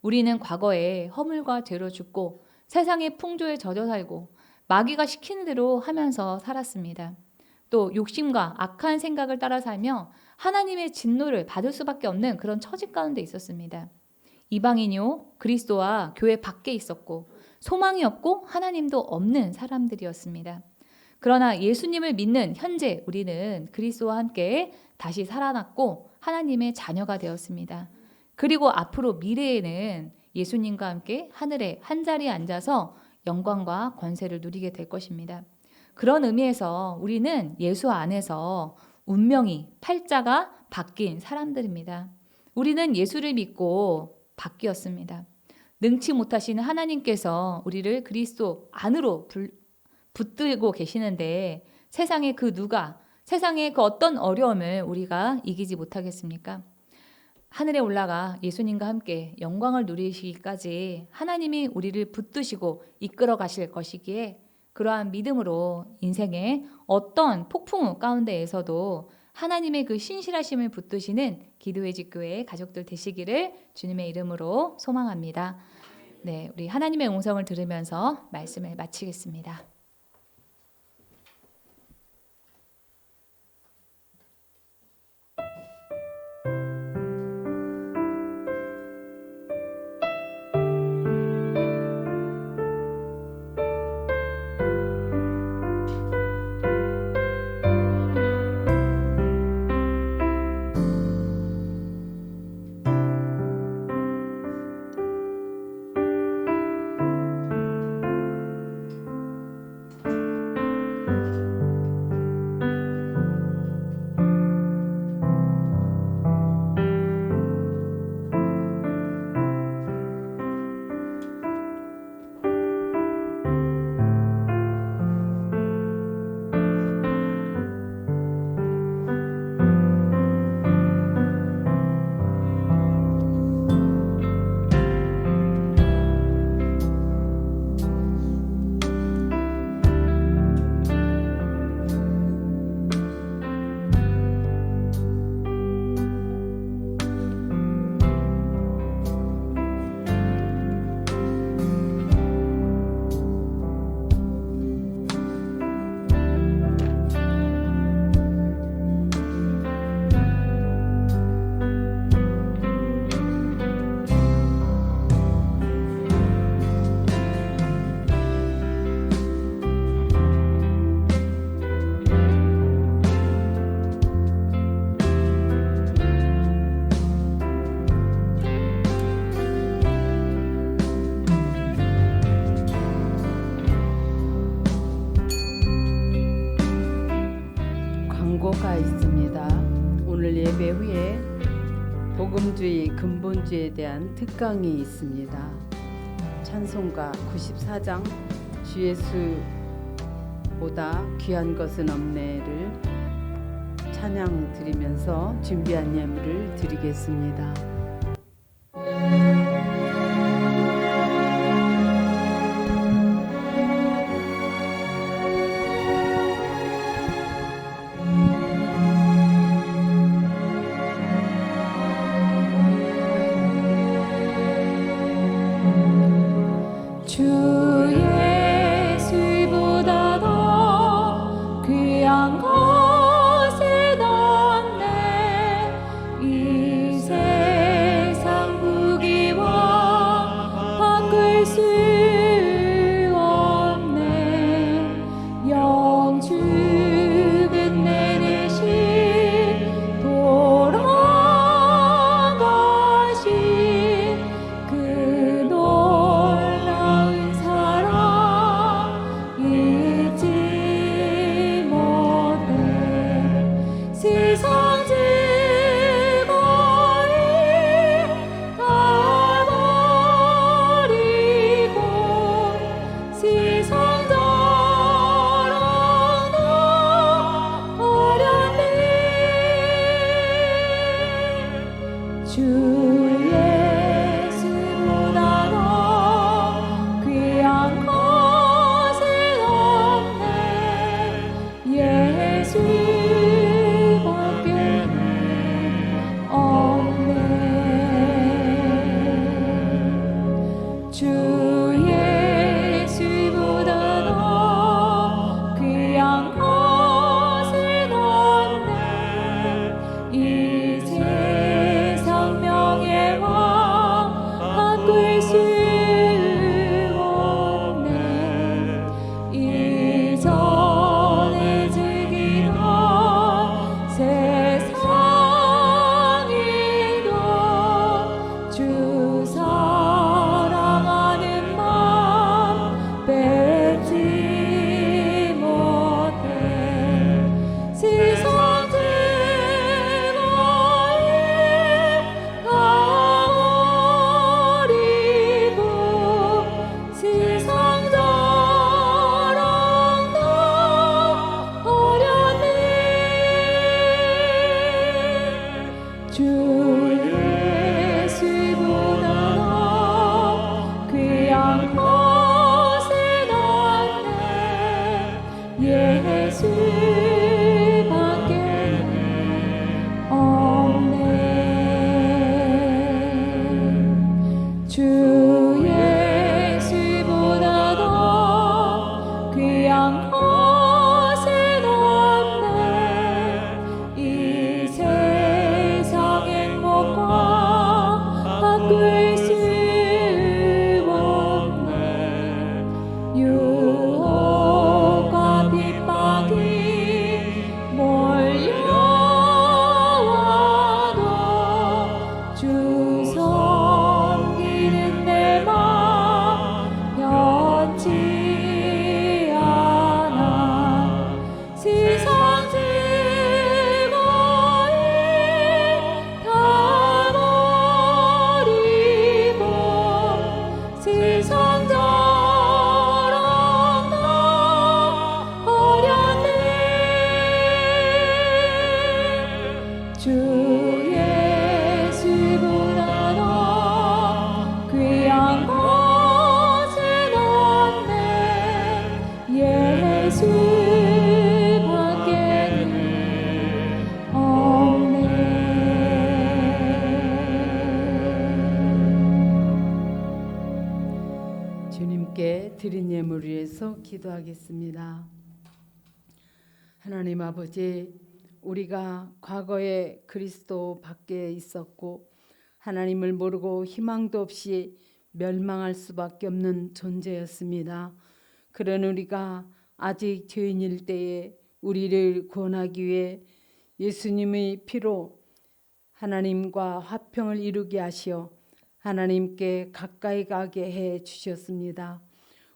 우리는 과거에 허물과 죄로 죽고 세상의 풍조에 젖어 살고 마귀가 시키는 대로 하면서 살았습니다. 또 욕심과 악한 생각을 따라 살며 하나님의 진노를 받을 수밖에 없는 그런 처지 가운데 있었습니다. 이방인요 그리스도와 교회 밖에 있었고 소망이 없고 하나님도 없는 사람들이었습니다. 그러나 예수님을 믿는 현재 우리는 그리스도와 함께 다시 살아났고 하나님의 자녀가 되었습니다. 그리고 앞으로 미래에는 예수님과 함께 하늘에 한자리에 앉아서 영광과 권세를 누리게 될 것입니다. 그런 의미에서 우리는 예수 안에서 운명이 팔자가 바뀐 사람들입니다. 우리는 예수를 믿고 바뀌었습니다. 능치 못하시는 하나님께서 우리를 그리스도 안으로 붙들고 계시는데 세상의 그 누가 세상의 그 어떤 어려움을 우리가 이기지 못하겠습니까? 하늘에 올라가 예수님과 함께 영광을 누리시기까지 하나님이 우리를 붙드시고 이끌어 가실 것이기에 그러한 믿음으로 인생의 어떤 폭풍 가운데에서도 하나님의 그 신실하심을 붙드시는 기도의 집교회 가족들 되시기를 주님의 이름으로 소망합니다. 네, 우리 하나님의 음성을 들으면서 말씀을 마치겠습니다. 예배 후에 복음주의 근본주의에 대한 특강이 있습니다. 찬송가 94장 주 예수보다 귀한 것은 없네를 찬양 드리면서 준비한 예물을 드리겠습니다. 주 예수보다 더 귀한 것은 없네. 이 세상 부귀와 바꿀 수 없네. 영주 끝내리신 돌아가신 그 놀라운 사랑 잊지 못해. 세상 즐거이 다 버리고 세상 자랑 다 버렸네. 주 예수보다 더 귀한 것은 없네. 예수밖에는 없네. 주 예수보다 더 귀한 것은 없네. 이 세상 명예와 바꿀 수 없네. 이전에 즐기던 세상이도 주 사랑하는 마음 뺏지 못해. 세상 즐거이 가버리고 세상 자랑 다 버렸네. 주 예수보다 더 귀한 것은 없네. 예수밖에는 없네. 주 예수보다 더 귀한 것은 없네. 이 세상 행복과 바꿀 수 없네. 유혹과 핍박이 몰려와도 주 섬기는 내 마음 변치 않아. 세상 즐거이 다 버리고 세상 자랑 다 버렸네. 주 예수보다 더 귀한 것은 없네. 예수밖에는 없네. 주님께 드린 예물을 위해서 기도하겠습니다. 하나님 아버지, 우리가 과거에 그리스도 밖에 있었고 하나님을 모르고 희망도 없이 멸망할 수밖에 없는 존재였습니다. 그런 우리가 아직 죄인일 때에 우리를 구원하기 위해 예수님의 피로 하나님과 화평을 이루게 하시어 하나님께 가까이 가게 해 주셨습니다.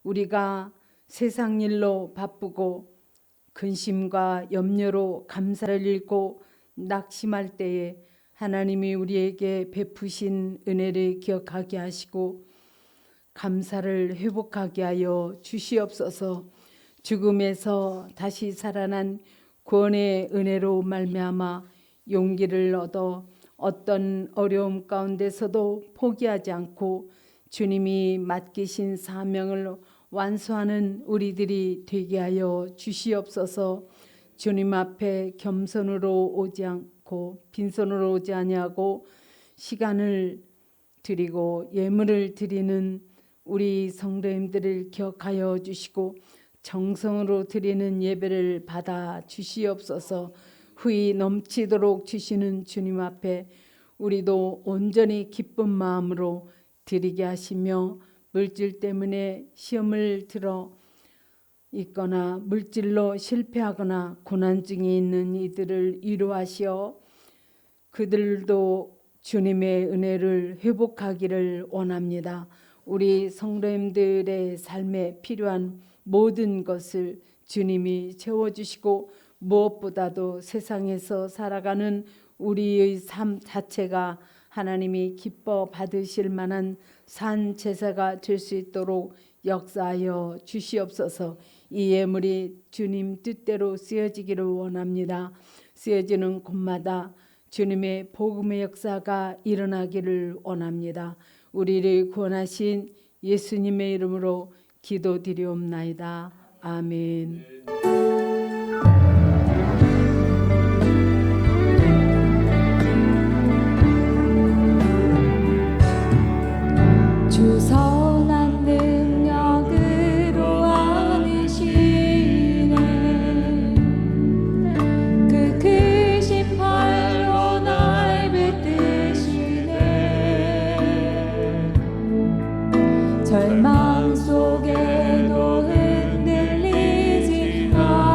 우리가 세상 일로 바쁘고 근심과 염려로 감사를 잃고 낙심할 때에 하나님이 우리에게 베푸신 은혜를 기억하게 하시고 감사를 회복하게 하여 주시옵소서. 죽음에서 다시 살아난 구원의 은혜로 말미암아 용기를 얻어 어떤 어려움 가운데서도 포기하지 않고 주님이 맡기신 사명을 완수하는 우리들이 되게 하여 주시옵소서. 주님 앞에 겸손으로 오지 않고 빈손으로 오지 아니하고 시간을 드리고 예물을 드리는 우리 성도님들을 기억하여 주시고 정성으로 드리는 예배를 받아 주시옵소서. 후이 넘치도록 주시는 주님 앞에 우리도 온전히 기쁜 마음으로 드리게 하시며 물질 때문에 시험을 들어 있거나 물질로 실패하거나 고난 중에 있는 이들을 위로하시어 그들도 주님의 은혜를 회복하기를 원합니다. 우리 성도님들의 삶에 필요한 모든 것을 주님이 채워주시고 무엇보다도 세상에서 살아가는 우리의 삶 자체가 하나님이 기뻐 받으실 만한 산 제사가 될 수 있도록 역사하여 주시옵소서. 이 예물이 주님 뜻대로 쓰여지기를 원합니다. 쓰여지는 곳마다 주님의 복음의 역사가 일어나기를 원합니다. 우리를 구원하신 예수님의 이름으로 기도드리옵나이다. 아멘. 주 선한 능력으로 안으시네 그 크신 팔로 날 붙드시네 절망 속에도 흔들리지 않으시네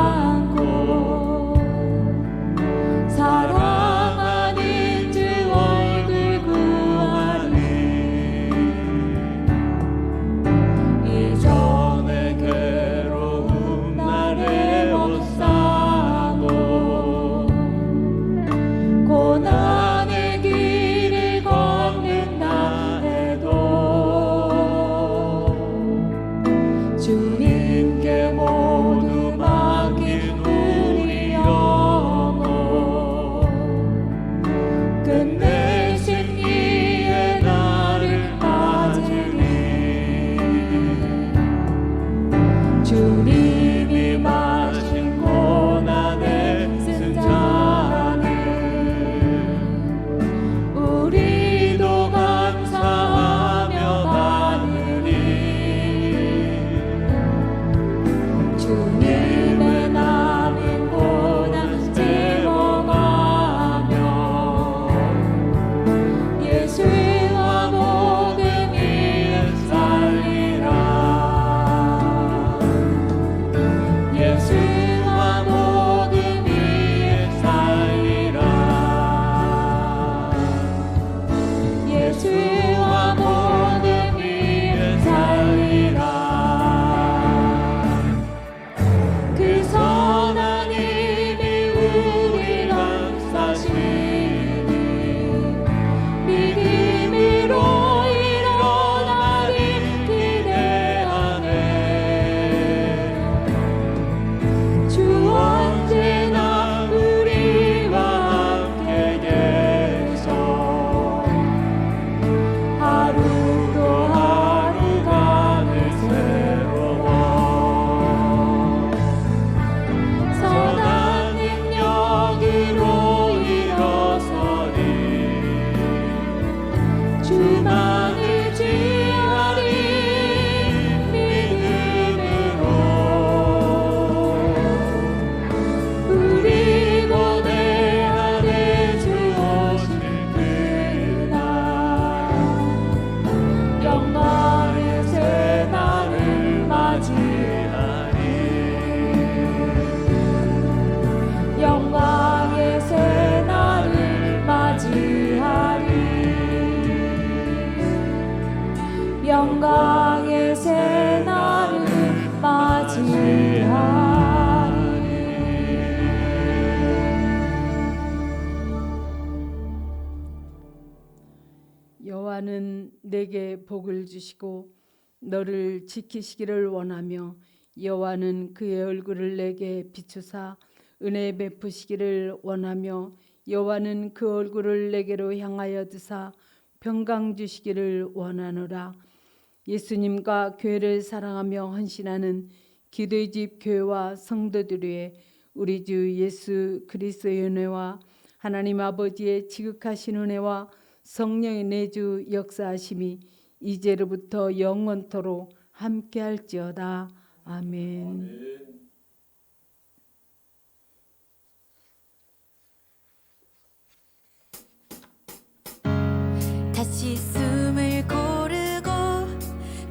여호와는 내게 복을 주시고 너를 지키시기를 원하며 여호와는 그의 얼굴을 내게 비추사 은혜 베푸시기를 원하며 여호와는 그 얼굴을 내게로 향하여 드사 평강 주시기를 원하노라. 예수님과 교회를 사랑하며 헌신하는 기도의 집 교회와 성도들 위해 우리 주 예수 그리스도의 은혜와 하나님 아버지의 지극하신 은혜와 성령의 내주 역사하심이 이제로부터 영원토록 함께할지어다. 아멘. 다시 숨을 고르고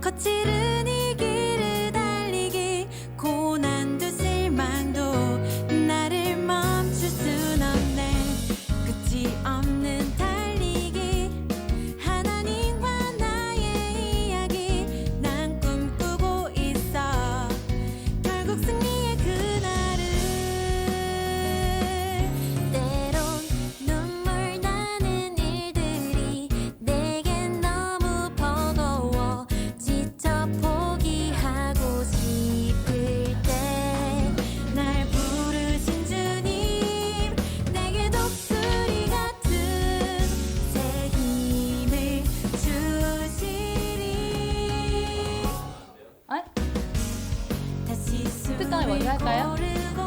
거칠은 이 길을 달리기 고난도 실망도 나를 멈출 순 없네. 끝이 없는 달리기 하나님과 나의 이야기 난 꿈꾸고 있어. 결국 승리의 그날을 때론 눈물 나는 일들이 내겐 너무 버거워 지쳐 포기하고 싶을 때 날 부르신 주님 내게 독수리 같은 새 힘을 주시리. 다시 특강을 먼저 할까요? 고르고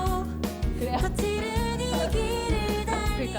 그래요? 거칠은 이 길을 달리기 그러니까